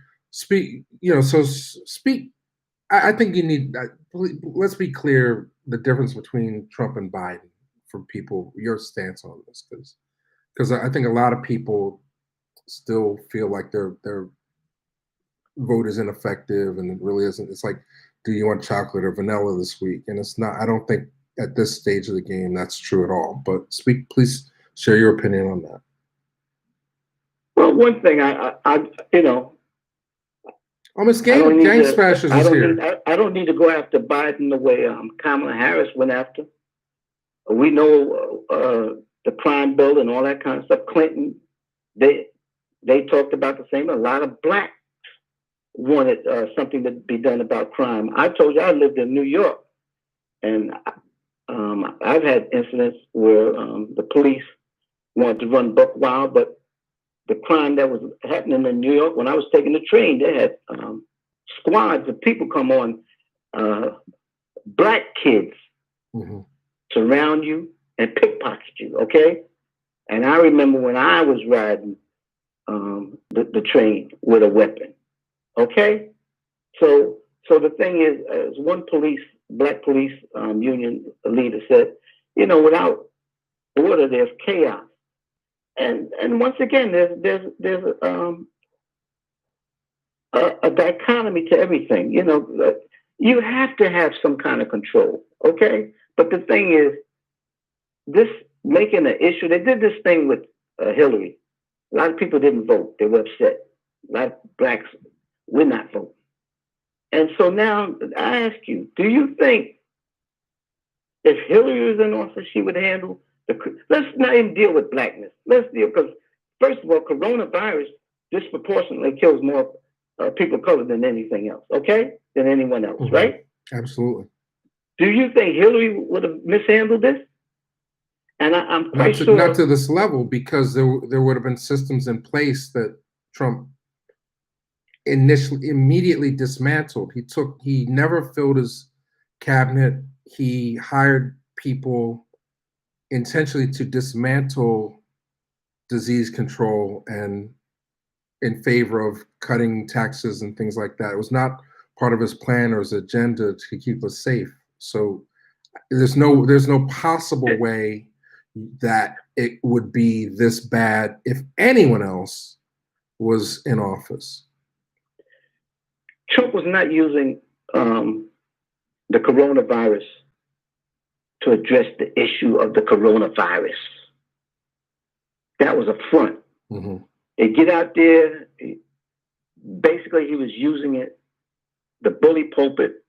I think you need, let's be clear, the difference between Trump and Biden for people, your stance on this, because I think a lot of people still feel like their vote is ineffective, and it really isn't. It's like, do you want chocolate or vanilla this week? And it's not. I don't think at this stage of the game that's true at all. But please share your opinion on that. Well, one thing I you know, Miss Gang Smashes is here. I don't need to go after Biden the way Kamala Harris went after. We know the crime bill and all that kind of stuff. Clinton, they talked about the same. A lot of blacks wanted something to be done about crime. I told you I lived in New York, and I've had incidents where the police wanted to run buck wild, but the crime that was happening in New York, when I was taking the train, they had squads of people come on, black kids, surround you and pickpocket you, okay? And I remember when I was riding the train with a weapon, okay? So the thing is, as one black police union leader said, you know, without order, there's chaos. And once again, there's a dichotomy to everything. You know, you have to have some kind of control, okay? But the thing is, this making an issue, they did this thing with Hillary. A lot of people didn't vote. They were upset. A lot of blacks would not vote. And so now I ask you, do you think if Hillary was in office, she would handle let's not even deal with blackness. Let's deal, because first of all, coronavirus disproportionately kills more people of color than anything else, okay? Than anyone else, right? Absolutely. Do you think Hillary would have mishandled this? And I'm quite sure. Not to this level, because there would have been systems in place that Trump immediately dismantled. He never filled his cabinet. He hired people intentionally to dismantle disease control and in favor of cutting taxes and things like that. It was not part of his plan or his agenda to keep us safe. So there's no possible way that it would be this bad if anyone else was in office. Trump was not using the coronavirus to address the issue of the coronavirus. That was a front. Mm-hmm. They get out there. Basically, he was using it, the bully pulpit,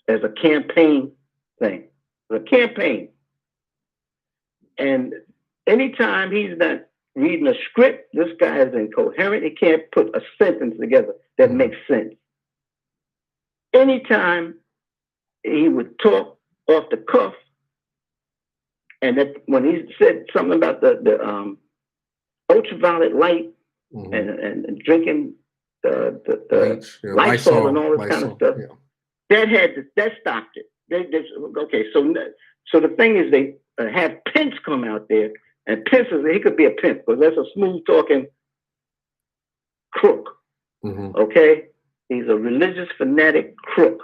as a campaign thing. A campaign. And anytime he's not reading a script, this guy is incoherent. He can't put a sentence together that makes sense. Anytime he would talk off the cuff, and that when he said something about the ultraviolet light and drinking the Lysol and all this kind of stuff, that stopped it. Okay, so the thing is, they have Pence come out there, and Pence he could be a Pence because that's a smooth talking crook. Mm-hmm. Okay, he's a religious fanatic crook.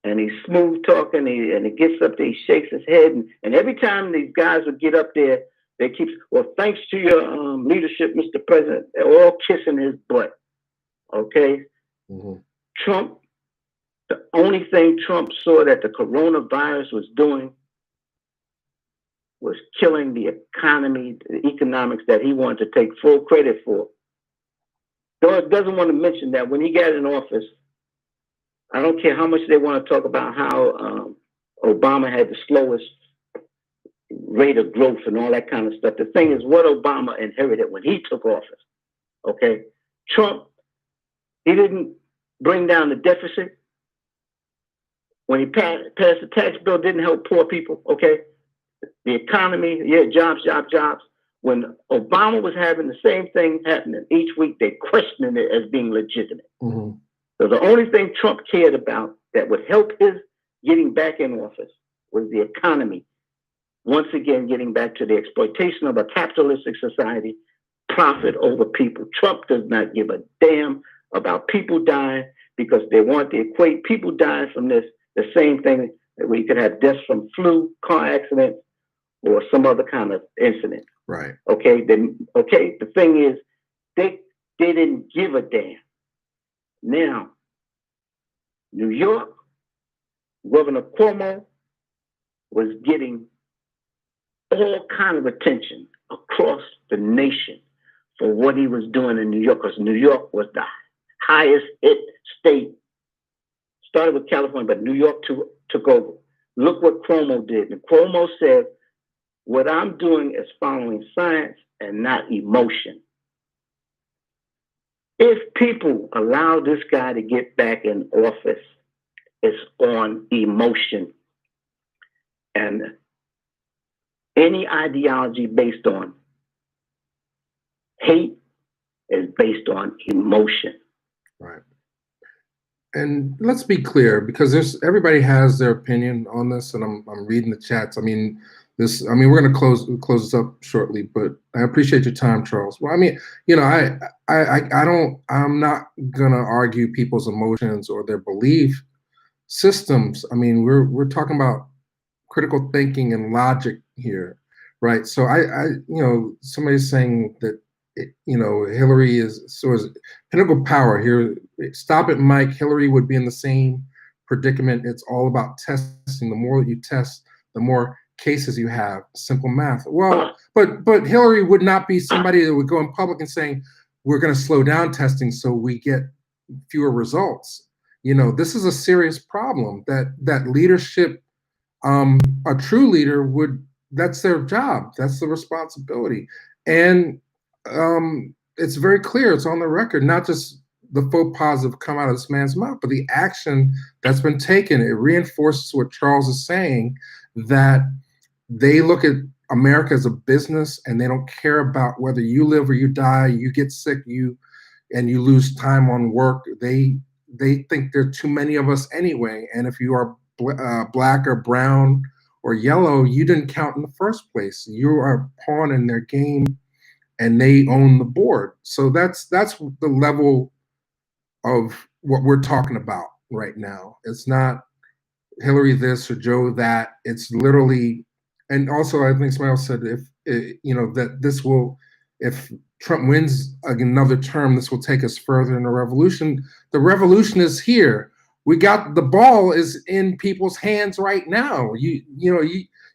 And he's smooth talking, and he gets up there, he shakes his head, and every time these guys would get up there, they keep, well, thanks to your leadership, Mr. President, they're all kissing his butt. Okay? Mm-hmm. Trump, the only thing Trump saw that the coronavirus was doing was killing the economy, the economics that he wanted to take full credit for. Though doesn't want to mention that when he got in office, I don't care how much they want to talk about how Obama had the slowest rate of growth and all that kind of stuff. The thing is, what Obama inherited when he took office, okay? Trump, he didn't bring down the deficit. When he passed the tax bill, didn't help poor people, okay? The economy, jobs. When Obama was having the same thing happening each week, they questioned it as being legitimate. Mm-hmm. So the only thing Trump cared about that would help his getting back in office was the economy. Once again, getting back to the exploitation of a capitalistic society, profit over people. Trump does not give a damn about people dying because they want to equate people dying from this, the same thing that we could have deaths from flu, car accidents, or some other kind of incident. Right. Okay. The thing is, they didn't give a damn. Now, New York, Governor Cuomo was getting all kind of attention across the nation for what he was doing in New York, because New York was the highest hit state. Started with California, but New York took over. Look what Cuomo did. And Cuomo said, what I'm doing is following science and not emotion. If people allow this guy to get back in office, it's on emotion. And any ideology based on hate is based on emotion. Right. And let's be clear, because everybody has their opinion on this, and I'm reading the chats. We're going to close this up shortly, but I appreciate your time, Charles. Well, I'm not going to argue people's emotions or their belief systems. We're talking about critical thinking and logic here, right? So somebody's saying that Hillary is pinnacle power here. Stop it, Mike. Hillary would be in the same predicament. It's all about testing. The more you test, the more cases you have. Simple math. Well, but Hillary would not be somebody that would go in public and saying, we're going to slow down testing so we get fewer results. This is a serious problem that leadership, a true leader that's their job. That's the responsibility. And it's very clear, it's on the record, not just the faux pas have come out of this man's mouth, but the action that's been taken. It reinforces what Charles is saying, that they look at America as a business and they don't care about whether you live or you die, you get sick, and you lose time on work, they think there are too many of us anyway. And if you are black or brown or yellow, you didn't count in the first place. You are a pawn in their game, and they own the board. So that's the level of what we're talking about right now. It's not Hillary this or Joe that. It's literally, and also I think Smile said if that this will, if Trump wins another term, this will take us further in the revolution. The revolution is here. We got the ball is in people's hands right now. You're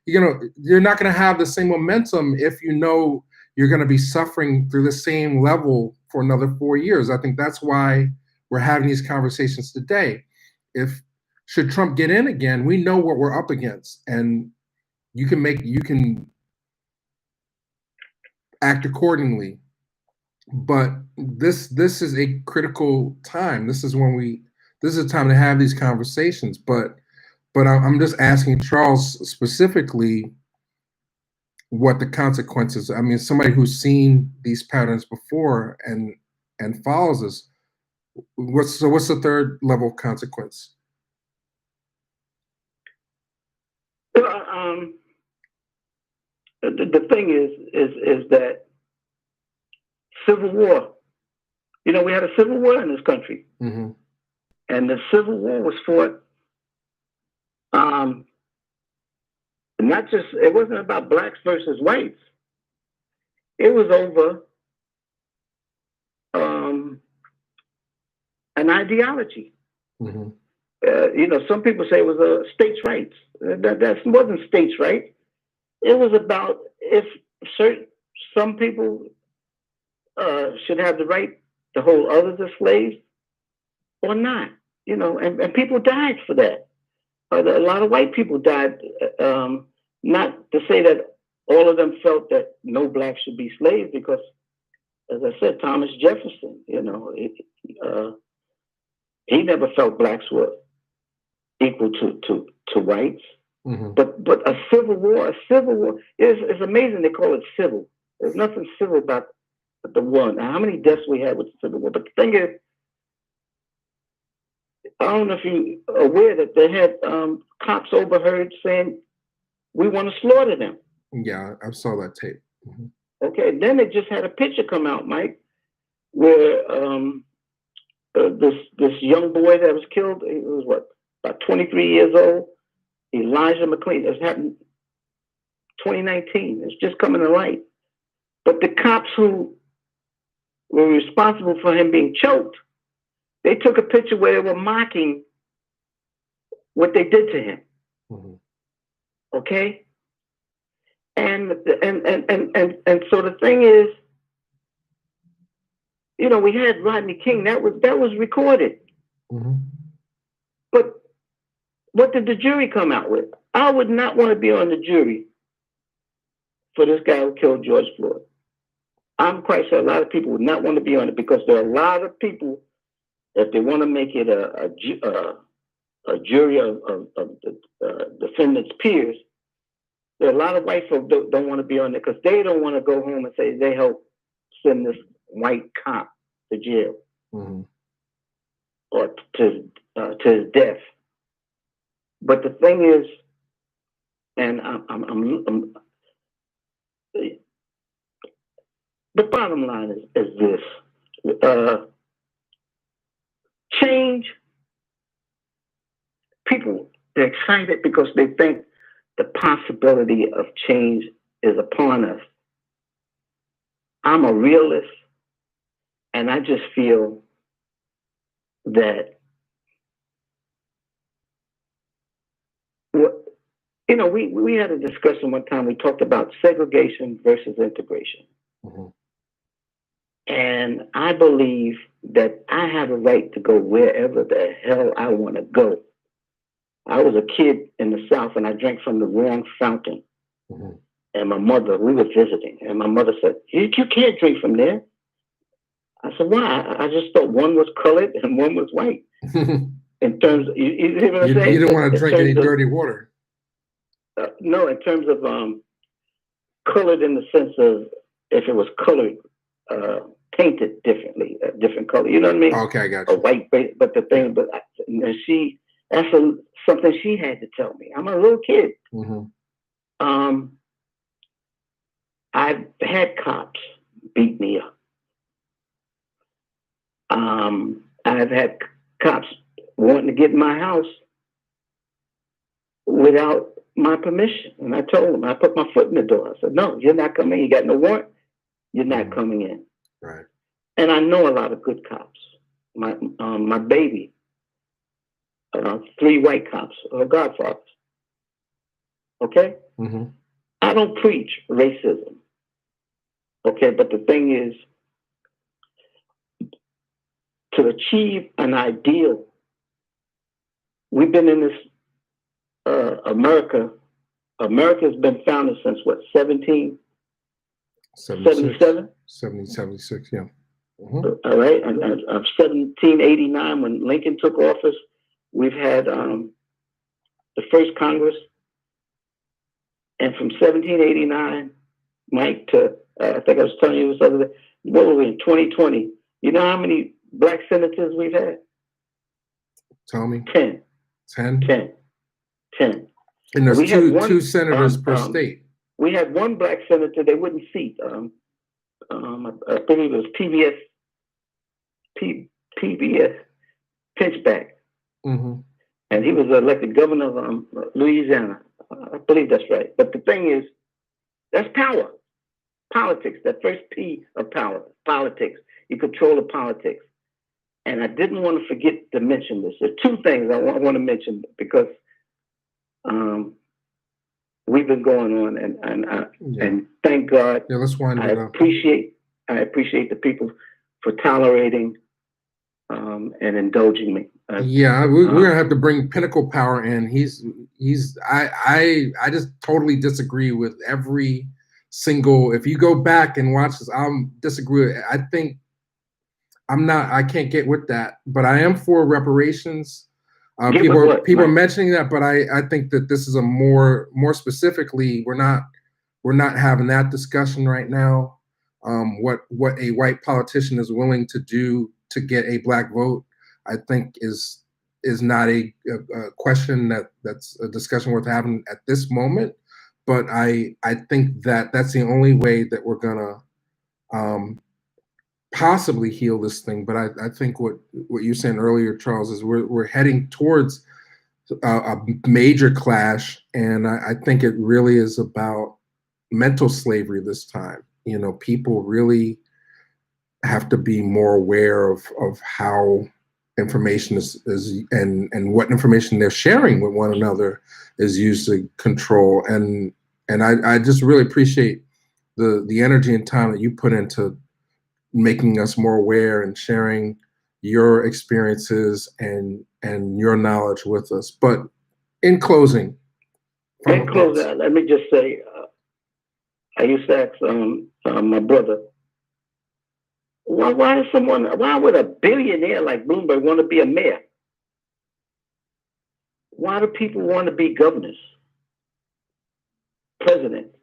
not going to have the same momentum if you know you're going to be suffering through the same level for another 4 years. I think that's why we're having these conversations today. If should Trump get in again, we know what we're up against, and you can act accordingly. But this is a critical time. This is a time to have these conversations. But I'm just asking Charles specifically what the consequences. I mean, somebody who's seen these patterns before and follows us. What's the third level consequence? The thing is that Civil War. We had a Civil War in this country, mm-hmm. and the Civil War was fought. Not just it wasn't about blacks versus whites. It was over an ideology. Mm-hmm. Some people say it was states' rights. That wasn't states' rights. It was about if some people should have the right to hold others as slaves or not. And people died for that. A lot of white people died. Not to say that all of them felt that no blacks should be slaves, because, as I said, Thomas Jefferson, he never felt blacks were equal to whites. Mm-hmm. But a civil war is amazing. They call it civil. There's nothing civil about the war. Now, how many deaths we had with the Civil War? But the thing is, I don't know if you're aware that they had cops overheard saying, "We want to slaughter them." Yeah, I saw that tape. Mm-hmm. Okay, then they just had a picture come out, Mike, where this young boy that was killed, he was about 23 years old, Elijah McClain. This happened 2019. It's just coming to light. But the cops who were responsible for him being choked, they took a picture where they were mocking what they did to him. Mm-hmm. Okay? And so the thing is, we had Rodney King. That was recorded. Mm-hmm. But what did the jury come out with? I would not want to be on the jury for this guy who killed George Floyd. I'm quite sure a lot of people would not want to be on it, because there are a lot of people, if they want to make it a jury of the defendant's peers, there are a lot of white folks don't want to be on it, because they don't want to go home and say they helped send this white cop to jail. Mm-hmm. Or to his death. But the thing is, and I'm the bottom line is this: change. People, they're excited because they think the possibility of change is upon us. I'm a realist, and I just feel that we had a discussion one time. We talked about segregation versus integration. Mm-hmm. And I believe that I have a right to go wherever the hell I want to go. I was a kid in the South, and I drank from the wrong fountain. Mm-hmm. And my mother, we were visiting, and my mother said, you can't drink from there. I said, why? I just thought one was colored and one was white. In terms of, you didn't want to drink any dirty water. No, in terms of colored in the sense of if it was colored painted differently, a different color. You know what I mean? Okay, I got A you. white base, but the thing, that's something she had to tell me. I'm a little kid. I've had cops beat me up. I've had cops wanting to get in my house without my permission. And I told them, I put my foot in the door. I said, no, you're not coming in. You got no warrant. You're not coming in. Right. And I know a lot of good cops. My baby, 3 white cops, are godfathers. Okay? I don't preach racism. Okay, but the thing is, to achieve an ideal, we've been in this America's been founded since what, 1777? 1776, yeah. All right, and of 1789, when Lincoln took office, we've had the first Congress, and from 1789, Mike, to I think I was telling you this other day, what were we in 2020? You know how many black senators we've had? Tell me. 10. 10? 10. 10. And there's We had two senators per state. We had one black senator they wouldn't seat. I believe it was PBS Pinchback. And he was elected governor of Louisiana. I believe that's right. But the thing is, that's power. Politics, that first P of power, politics. You control the politics. And I didn't want to forget to mention this. There are 2 things I want to mention because we've been going on, and thank God. Yeah, let's wind it up. I appreciate the people for tolerating and indulging me. We're gonna have to bring Pinnacle Power in. I just totally disagree with every single. If you go back and watch this, I'll disagree. I think I can't get with that, but I am for reparations. People are mentioning that, but I think that this is a more specifically, we're not having that discussion right now. What a white politician is willing to do to get a black vote, I think is not a question that's a discussion worth having at this moment. But I think that's the only way that we're gonna possibly heal this thing. But I think what you were saying earlier, Charles, is we're heading towards a major clash, and I think it really is about mental slavery this time. You know, people really have to be more aware of how information is and what information they're sharing with one another is used to control. And I just really appreciate the energy and time that you put into making us more aware and sharing your experiences and your knowledge with us. But in closing, let me just say, I used to ask my brother, why would a billionaire like Bloomberg want to be a mayor? Why do people want to be governors, presidents?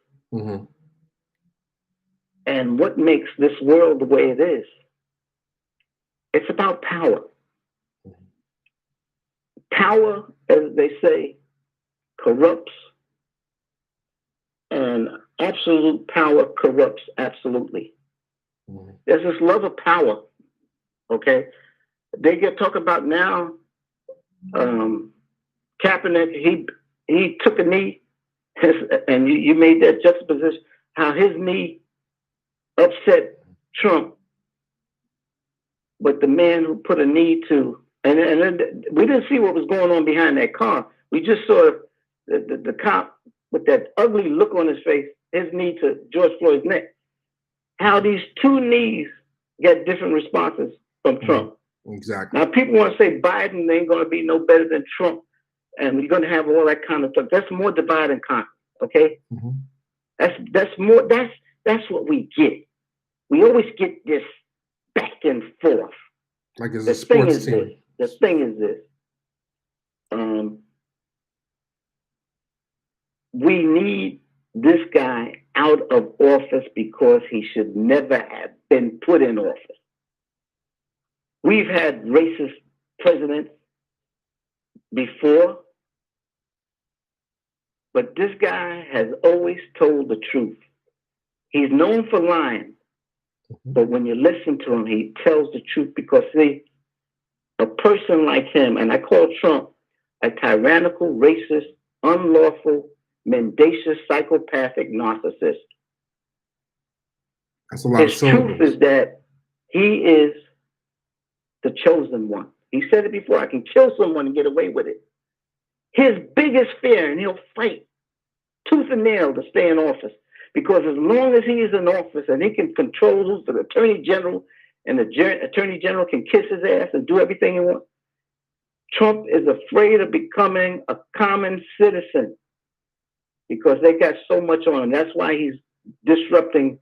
And what makes this world the way it is? It's about power. Power, as they say, corrupts, and absolute power corrupts absolutely. There's this love of power, okay? They talk about now, Kaepernick, he took a knee, and you made that juxtaposition, how his knee upset Trump, but the man who put a knee to, and we didn't see what was going on behind that car. We just saw the cop with that ugly look on his face, his knee to George Floyd's neck. How these 2 knees get different responses from Trump. Exactly. Now people want to say Biden ain't going to be no better than Trump, and we're going to have all that kind of stuff. That's more divide and conquer. Okay. That's more. That's what we get. We always get this back and forth. Like it's a sports team. The thing is this. We need this guy out of office because he should never have been put in office. We've had racist presidents before, but this guy has always told the truth. He's known for lying, but when you listen to him, he tells the truth because, see, a person like him, and I call Trump a tyrannical, racist, unlawful, mendacious, psychopathic narcissist. That's a lot of His truth is that he is the chosen one. He said it before, I can kill someone and get away with it. His biggest fear, and he'll fight tooth and nail to stay in office, because as long as he is in office and he can control who's the attorney general, and the attorney general can kiss his ass and do everything he wants, Trump is afraid of becoming a common citizen because they got so much on him. That's why he's disrupting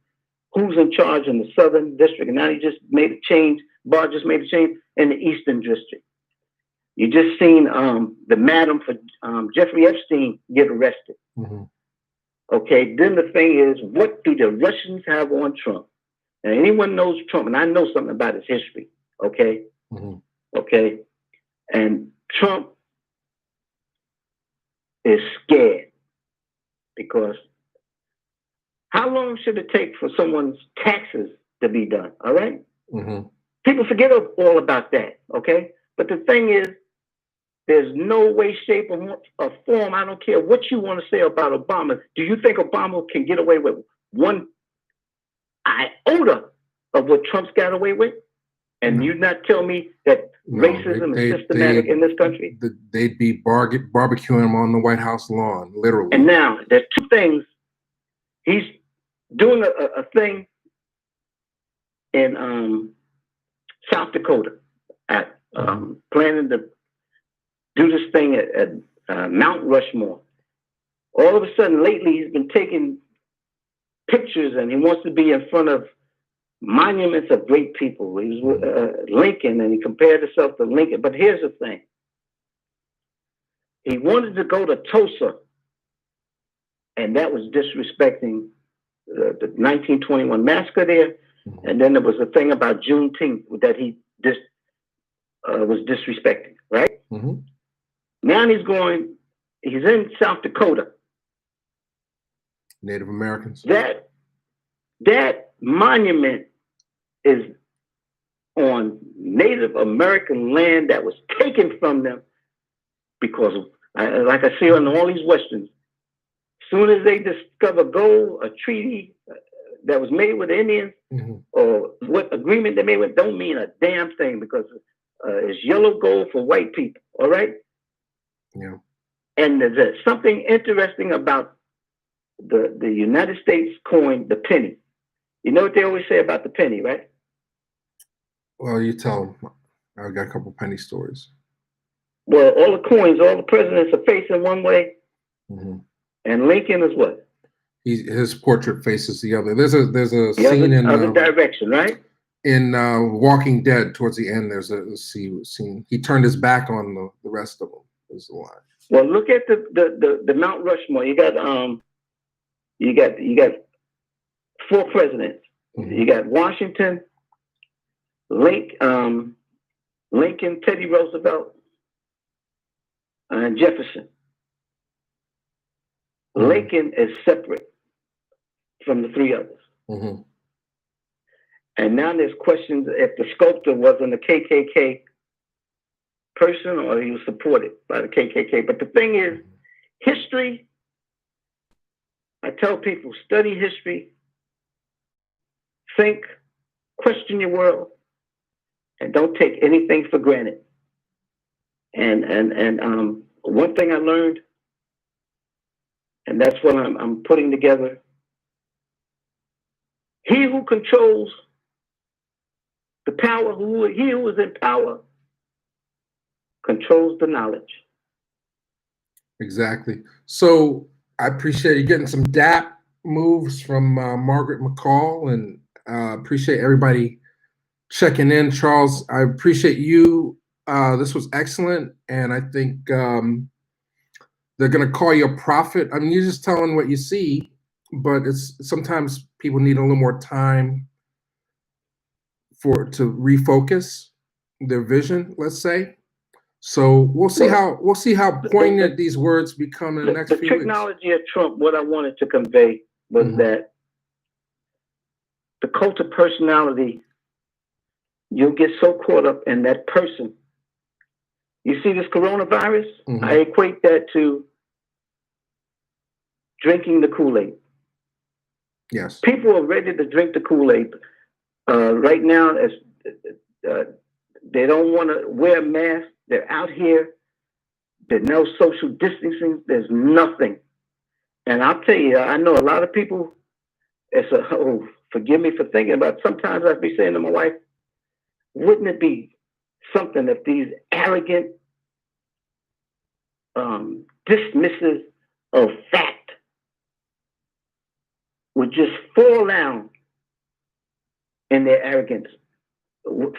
who's in charge in the Southern District. And now he just made a change. Barr just made a change in the Eastern District. You just seen the madam for Jeffrey Epstein get arrested. Mm-hmm. Okay, then the thing is, what do the Russians have on Trump? And anyone knows Trump, and I know something about his history, okay? Mm-hmm. Okay, and Trump is scared because how long should it take for someone's taxes to be done, all right? Mm-hmm. People forget all about that, okay? But the thing is, there's no way, shape, or form, I don't care what you want to say about Obama. Do you think Obama can get away with one iota of what Trump's got away with? And you not tell me that racism is systematic in this country? They'd be barbecuing him on the White House lawn, literally. And now, there's two things. He's doing a thing in South Dakota, at planning to do this thing at Mount Rushmore. All of a sudden, lately, he's been taking pictures and he wants to be in front of monuments of great people. He was Lincoln, and he compared himself to Lincoln. But here's the thing. He wanted to go to Tulsa, and that was disrespecting the 1921 massacre there. Mm-hmm. And then there was a thing about Juneteenth that he was disrespecting, right? Mm-hmm. Now he's in South Dakota. Native Americans. That monument is on Native American land that was taken from them because, like I see on all these westerns, as soon as they discover gold, a treaty that was made with the Indians, mm-hmm. or what agreement they made with, don't mean a damn thing because it's yellow gold for white people, all right? Yeah. And there's something interesting about the United States coin, the penny. You know what they always say about the penny, right? Well, you tell them. I got a couple penny stories. Well, all the coins, all the presidents are facing one way, mm-hmm. and Lincoln is what? His portrait faces the other. There's a scene in other direction, right? In Walking Dead, towards the end, there's a scene. He turned his back on the rest of them. Is the line. Well, look at the Mount Rushmore. You got 4 presidents. Mm-hmm. You got Washington, Lincoln, Teddy Roosevelt, and Jefferson. Mm-hmm. Lincoln is separate from the 3 others. Mm-hmm. And now there's questions if the sculptor wasn't a KKK person or he was supported by the KKK. But the thing is, history, I tell people, study history, think, question your world, and don't take anything for granted. And one thing I learned, and that's what I'm putting together, he who controls the power, he who is in power, controls the knowledge. Exactly. So I appreciate you getting some DAP moves from Margaret McCall, and appreciate everybody checking in. Charles, I appreciate you. This was excellent, and I think they're going to call you a prophet. I mean, you're just telling what you see, but it's sometimes people need a little more time to refocus their vision, let's say. So we'll see how poignant these words become in the next few weeks. The technology of Trump, what I wanted to convey was that the cult of personality, you'll get so caught up in that person. You see this coronavirus? I equate that to drinking the Kool-Aid. Yes. People are ready to drink the Kool-Aid. Right now, they don't want to wear a mask. They're out here. There's no social distancing. There's nothing. And I'll tell you, I know a lot of people, forgive me for thinking about it. Sometimes I'd be saying to my wife, wouldn't it be something if these arrogant dismissive of fact would just fall down in their arrogance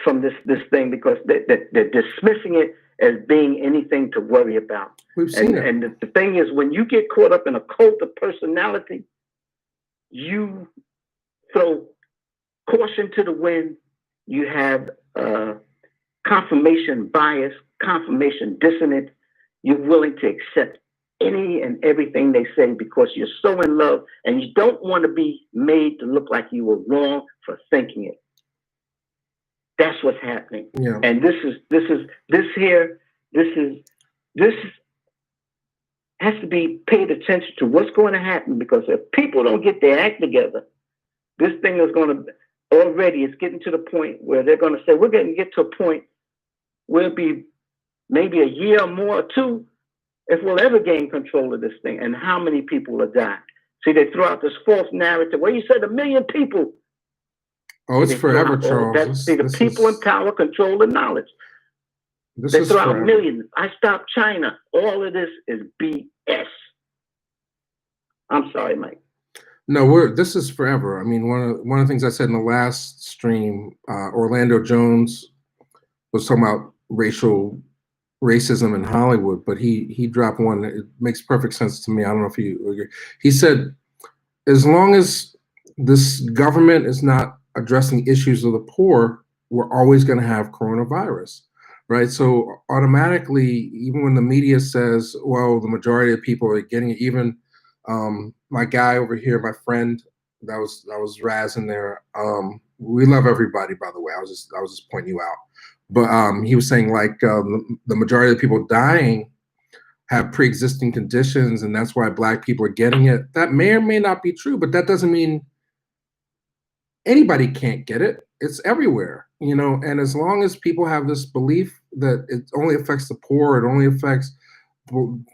from this thing, because they're dismissing it as being anything to worry about. We've seen it. And the thing is, when you get caught up in a cult of personality, you throw caution to the wind. You have confirmation bias, confirmation dissonance. You're willing to accept any and everything they say because you're so in love, and you don't want to be made to look like you were wrong for thinking it. That's what's happening. Yeah. And this has to be paid attention to what's going to happen, because if people don't get their act together, this thing is going to it's getting to the point where they're going to say, we're going to get to a point where it'll be maybe a year or more or two if we'll ever gain control of this thing, and how many people will die. See, they throw out this false narrative where you said 1 million people. Oh, it's forever, Charles. The people in power control the knowledge. They throw out millions. I stopped China. All of this is BS. I'm sorry, Mike. No, this is forever. I mean, one of the things I said in the last stream, Orlando Jones was talking about racism in Hollywood, but he dropped one that it makes perfect sense to me. I don't know if you agree. He said, as long as this government is not addressing issues of the poor, we're always going to have coronavirus, right? So automatically, even when the media says, well, the majority of people are getting it, even my guy over here, my friend that was razzing there, we love everybody, by the way. I was just pointing you out. But he was saying, like, the majority of the people dying have pre-existing conditions, and that's why Black people are getting it. That may or may not be true, but that doesn't mean anybody can't get it. It's everywhere, you know. And as long as people have this belief that it only affects the poor, it only affects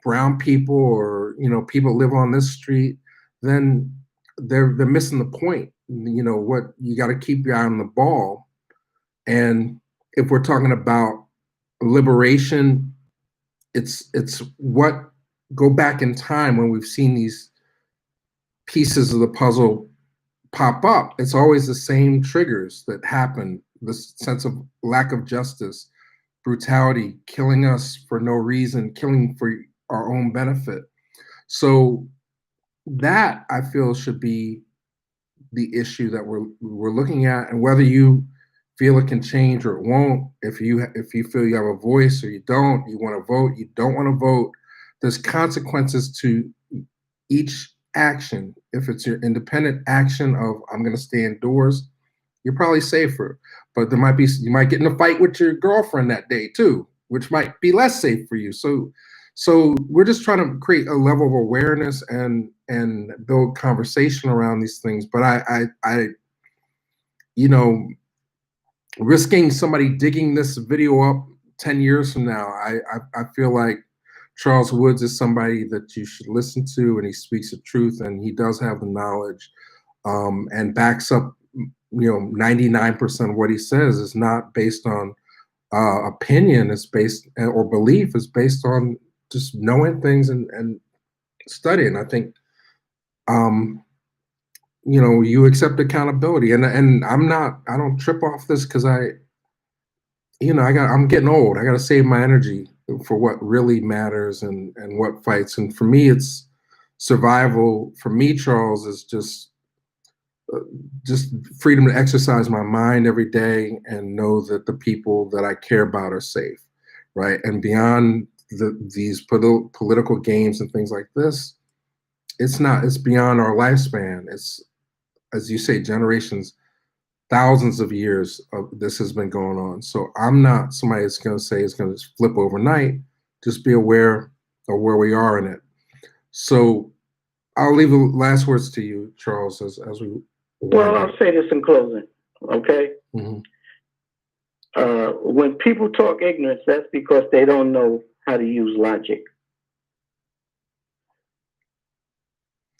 brown people, or, you know, people live on this street, then they're missing the point. You know what? You got to keep your eye on the ball. And if we're talking about liberation, it's what, go back in time when we've seen these pieces of the puzzle pop up. It's always the same triggers that happen. This sense of lack of justice, brutality, killing us for no reason, killing for our own benefit. So that, I feel, should be the issue that we're looking at. And whether you feel it can change or it won't, if you feel you have a voice or you don't, you want to vote, you don't want to vote, there's consequences to each action. If it's your independent action of, I'm going to stay indoors, you're probably safer. But you might get in a fight with your girlfriend that day too, which might be less safe for you. So we're just trying to create a level of awareness and build conversation around these things. But I you know, risking somebody digging this video up 10 years from now, I feel like Charles Woods is somebody that you should listen to, and he speaks the truth, and he does have the knowledge, and backs up, you know, 99% of what he says is not based on opinion. It's based, or belief, is based on just knowing things and studying. I think, you know, you accept accountability, and I don't trip off this because I'm getting old. I got to save my energy for what really matters and what fights. And for me, it's survival. For me, Charles, is just just freedom to exercise my mind every day and know that the people that I care about are safe, right? And beyond these political games and things like this, it's beyond our lifespan. It's, as you say, generations, thousands of years of this has been going on. So I'm not somebody that's going to say it's going to flip overnight. Just be aware of where we are in it. So I'll leave the last words to you, Charles, as we. Well, I'll say this in closing, okay? Mm-hmm. When people talk ignorance, that's because they don't know how to use logic.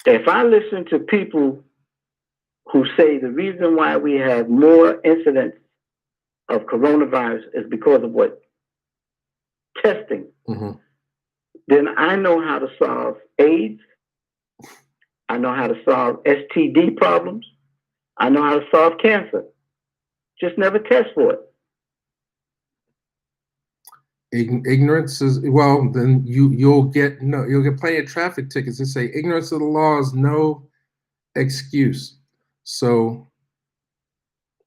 If I listen to people who say the reason why we have more incidents of coronavirus is because of what? Testing. Mm-hmm. Then I know how to solve AIDS. I know how to solve STD problems. I know how to solve cancer. Just never test for it. Ignorance is, well, then you'll get plenty of traffic tickets that say ignorance of the law is no excuse. So,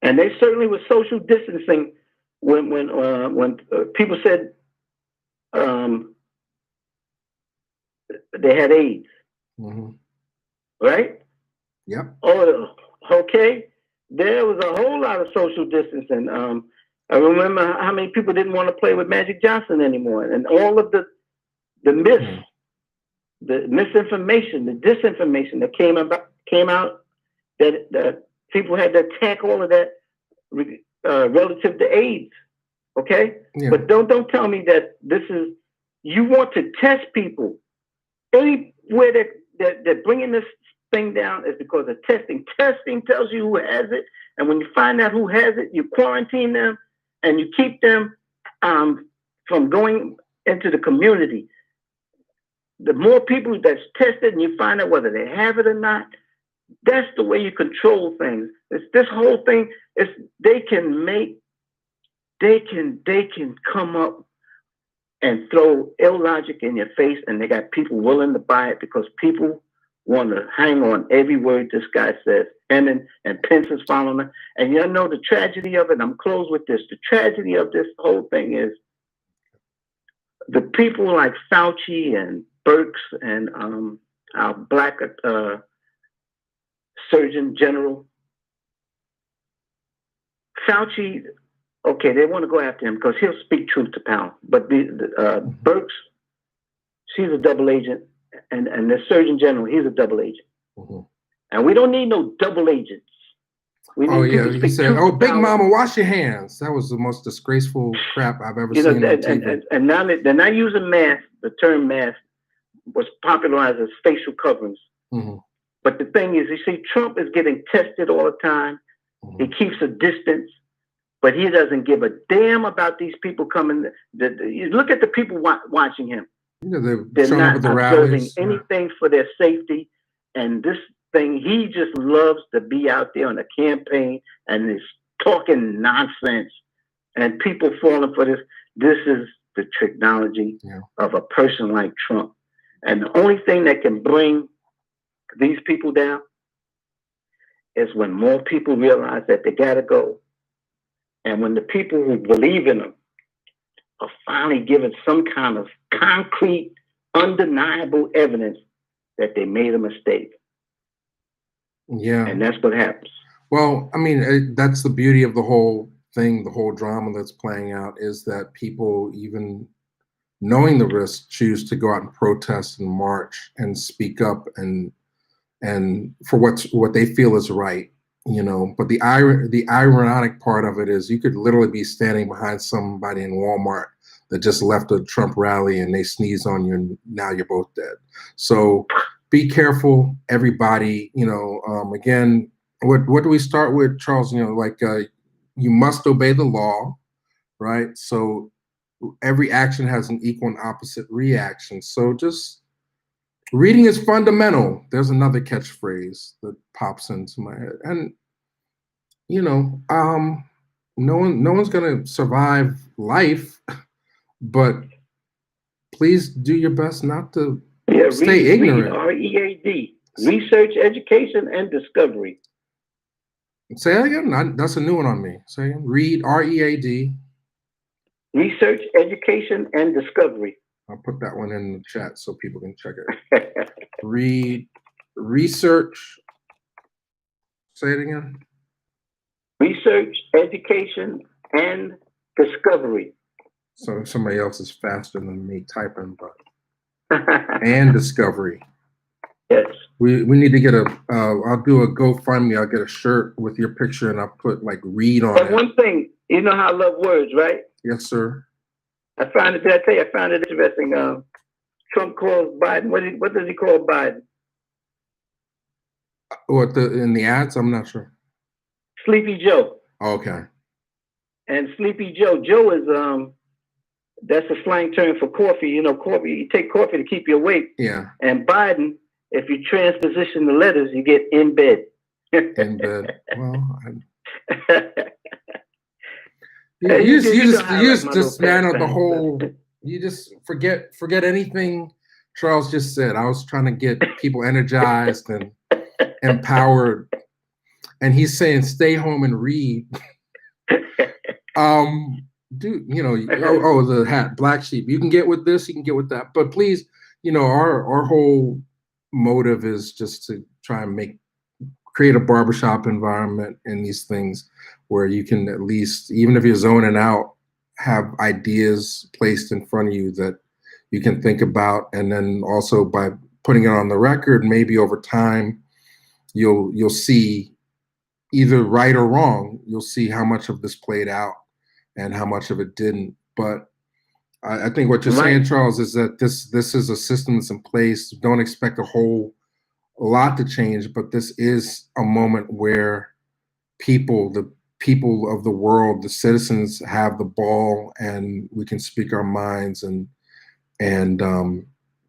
and they certainly with social distancing when people said they had AIDS, mm-hmm. right? Yep. Oh, okay. There was a whole lot of social distancing. I remember how many people didn't want to play with Magic Johnson anymore, and all of the myths, the misinformation, the disinformation that came out that people had to attack all of that relative to AIDS. Okay, yeah. But don't tell me that this is, you want to test people. Anywhere that they're bringing this thing down is because of testing. Testing tells you who has it, and when you find out who has it, you quarantine them and you keep them from going into the community. The more people that's tested and you find out whether they have it or not, that's the way you control things. This whole thing is they can come up and throw illogic in your face, and they got people willing to buy it because people want to hang on every word this guy says. And Pence is following it. And you know the tragedy of it, I'm close with this. The tragedy of this whole thing is the people like Fauci and Birx and our black Surgeon General. Fauci, okay, they want to go after him because he'll speak truth to power. But Birx, she's a double agent, and the Surgeon General, he's a double agent. Mm-hmm. And we don't need no double agents. We need people to speak he said, truth "Oh, to Big power. Mama, wash your hands." That was the most disgraceful crap I've ever seen on TV. And now they're not using mask. The term mask was popularized as facial coverings. Mm-hmm. But the thing is, you see, Trump is getting tested all the time. Mm-hmm. He keeps a distance, but he doesn't give a damn about these people coming. You look at the people watching him. They're not observing anything for their safety. And this thing, he just loves to be out there on a campaign and is talking nonsense. And people falling for this. This is the technology of a person like Trump. And the only thing that can bring these people down is when more people realize that they got to go. And when the people who believe in them are finally given some kind of concrete, undeniable evidence that they made a mistake. Yeah. And that's what happens. Well, I mean, that's the beauty of the whole thing, the whole drama that's playing out, is that people, even knowing the risk, choose to go out and protest and march and speak up and for what they feel is right, you know. But the ironic part of it is you could literally be standing behind somebody in Walmart that just left a Trump rally and they sneeze on you and now you're both dead. So be careful, everybody. You know, again, what do we start with, Charles? You know, like you must obey the law, right? So every action has an equal and opposite reaction. So just reading is fundamental. There's another catchphrase that pops into my head. And, you know, no one's going to survive life, but please do your best not to stay ignorant. READ, research, education, and discovery. Say that again. That's a new one on me. Say again. Read, READ. Research, education, and discovery. I'll put that one in the chat so people can check it. Read, research. Say it again. Research, education, and discovery. So somebody else is faster than me typing, but and discovery. Yes. We need to get I'll do a GoFundMe. I'll get a shirt with your picture and I'll put like read on But it. one thing, you know how I love words, right? Yes, sir. I found it. Did I tell you? I found it interesting. Trump calls Biden. What does he call Biden? What in the ads? I'm not sure. Sleepy Joe. Okay. And Sleepy Joe. Joe is that's a slang term for coffee. You know, coffee. You take coffee to keep you awake. Yeah. And Biden, if you transposition the letters, you get in bed. In bed. Well, you just dismantle the whole. You just forget anything Charles just said. I was trying to get people energized and empowered, and he's saying stay home and read. Dude, you know, the hat, black sheep. You can get with this, you can get with that, but please, you know, our whole motive is just to try and create a barbershop environment in these things where you can at least, even if you're zoning out, have ideas placed in front of you that you can think about, and then also by putting it on the record, maybe over time you'll see either right or wrong. You'll see how much of this played out and how much of it didn't. But I think what you're saying, Charles, is that this is a system that's in place. Don't expect a lot to change, but this is a moment where the people of the world, the citizens, have the ball, and we can speak our minds and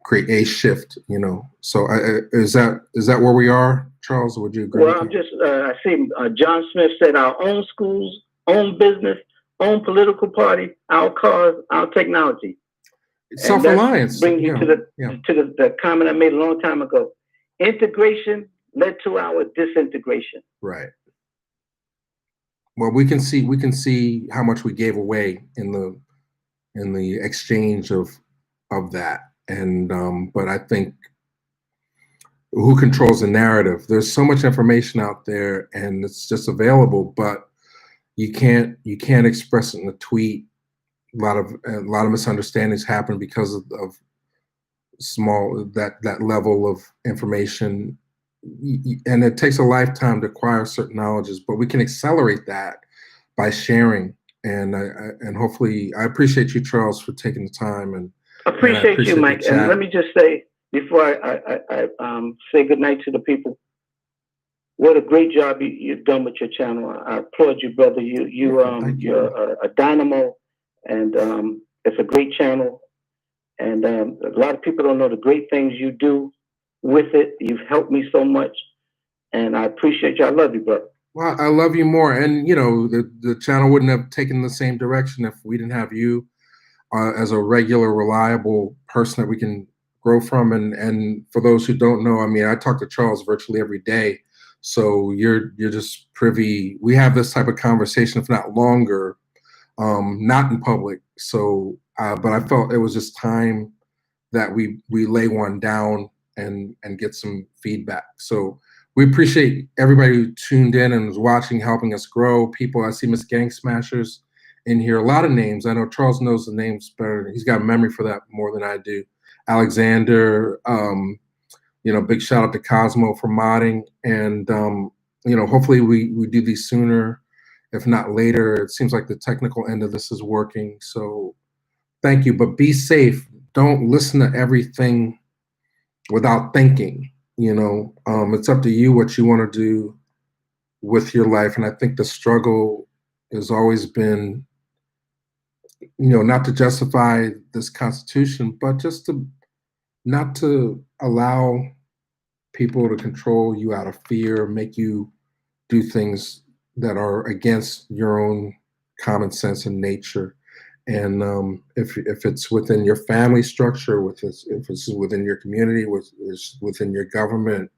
create a shift. You know, so is that where we are, Charles? Would you agree? Well, I'm just I see John Smith said our own schools, own business, own political party, our cars, our technology. Self-reliance brings you to the comment I made a long time ago. Integration led to our disintegration. Right. Well, we can see how much we gave away in the exchange of that, and but I think who controls the narrative? There's so much information out there, and it's just available, but you can't express it in a tweet. A lot of misunderstandings happen because of that level of information, and it takes a lifetime to acquire certain knowledges, but we can accelerate that by sharing. And hopefully, I appreciate you, Charles, for taking the time. And appreciate you, Mike. And let me just say before I say goodnight to the people, what a great job you've done with your channel. I applaud you, brother. You're a dynamo, and it's a great channel. And a lot of people don't know the great things you do with it. You've helped me so much, and I appreciate you. I love you, brother. Well, I love you more. And, you know, the channel wouldn't have taken the same direction if we didn't have you as a regular, reliable person that we can grow from. And for those who don't know, I mean, I talk to Charles virtually every day. So you're just privy. We have this type of conversation, if not longer, not in public. So, but I felt it was just time that we lay one down and get some feedback. So we appreciate everybody who tuned in and was watching, helping us grow. People, I see Miss Gang Smashers in here. A lot of names. I know Charles knows the names better. He's got memory for that more than I do. Alexander, you know, big shout out to Cosmo for modding. And, you know, hopefully we do these sooner, if not later. It seems like the technical end of this is working. So thank you, but be safe. Don't listen to everything without thinking. You know, it's up to you what you want to do with your life. And I think the struggle has always been, you know, not to justify this Constitution, but just not to allow people to control you out of fear, make you do things that are against your own common sense and nature. And if it's within your family structure, if it's within your community, within your government,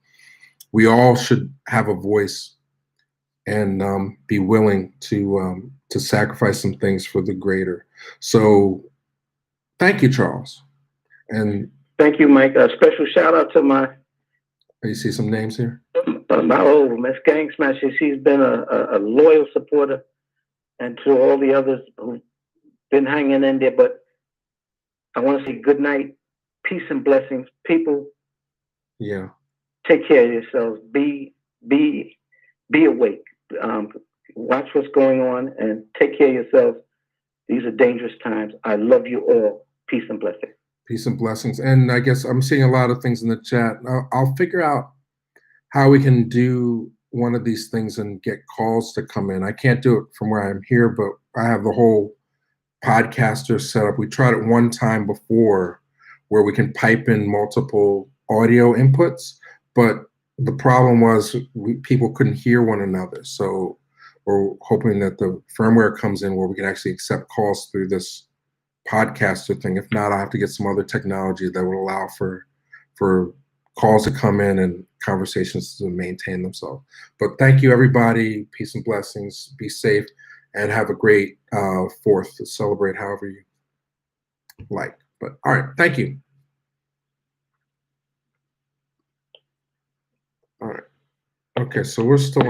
we all should have a voice and be willing to sacrifice some things for the greater. So thank you, Charles. And thank you, Mike. A special shout out to you see some names here? my old Miss Gang Smasher. She's been a loyal supporter, and to all the others who've been hanging in there. But I want to say good night, peace and blessings. People, Yeah. take care of yourselves. Be awake. Watch what's going on and take care of yourselves. These are dangerous times. I love you all. Peace and blessings. Peace and blessings. And I guess I'm seeing a lot of things in the chat. I'll figure out how we can do one of these things and get calls to come in. I can't do it from where I'm here, but I have the whole podcaster set up. We tried it one time before where we can pipe in multiple audio inputs, but the problem was people couldn't hear one another. So we're hoping that the firmware comes in where we can actually accept calls through this podcaster thing. If not, I'll have to get some other technology that would allow for calls to come in and conversations to maintain themselves. But thank you, everybody. Peace and blessings. Be safe and have a great 4th to celebrate however you like. But all right, thank you. All right. Okay, so we're still on.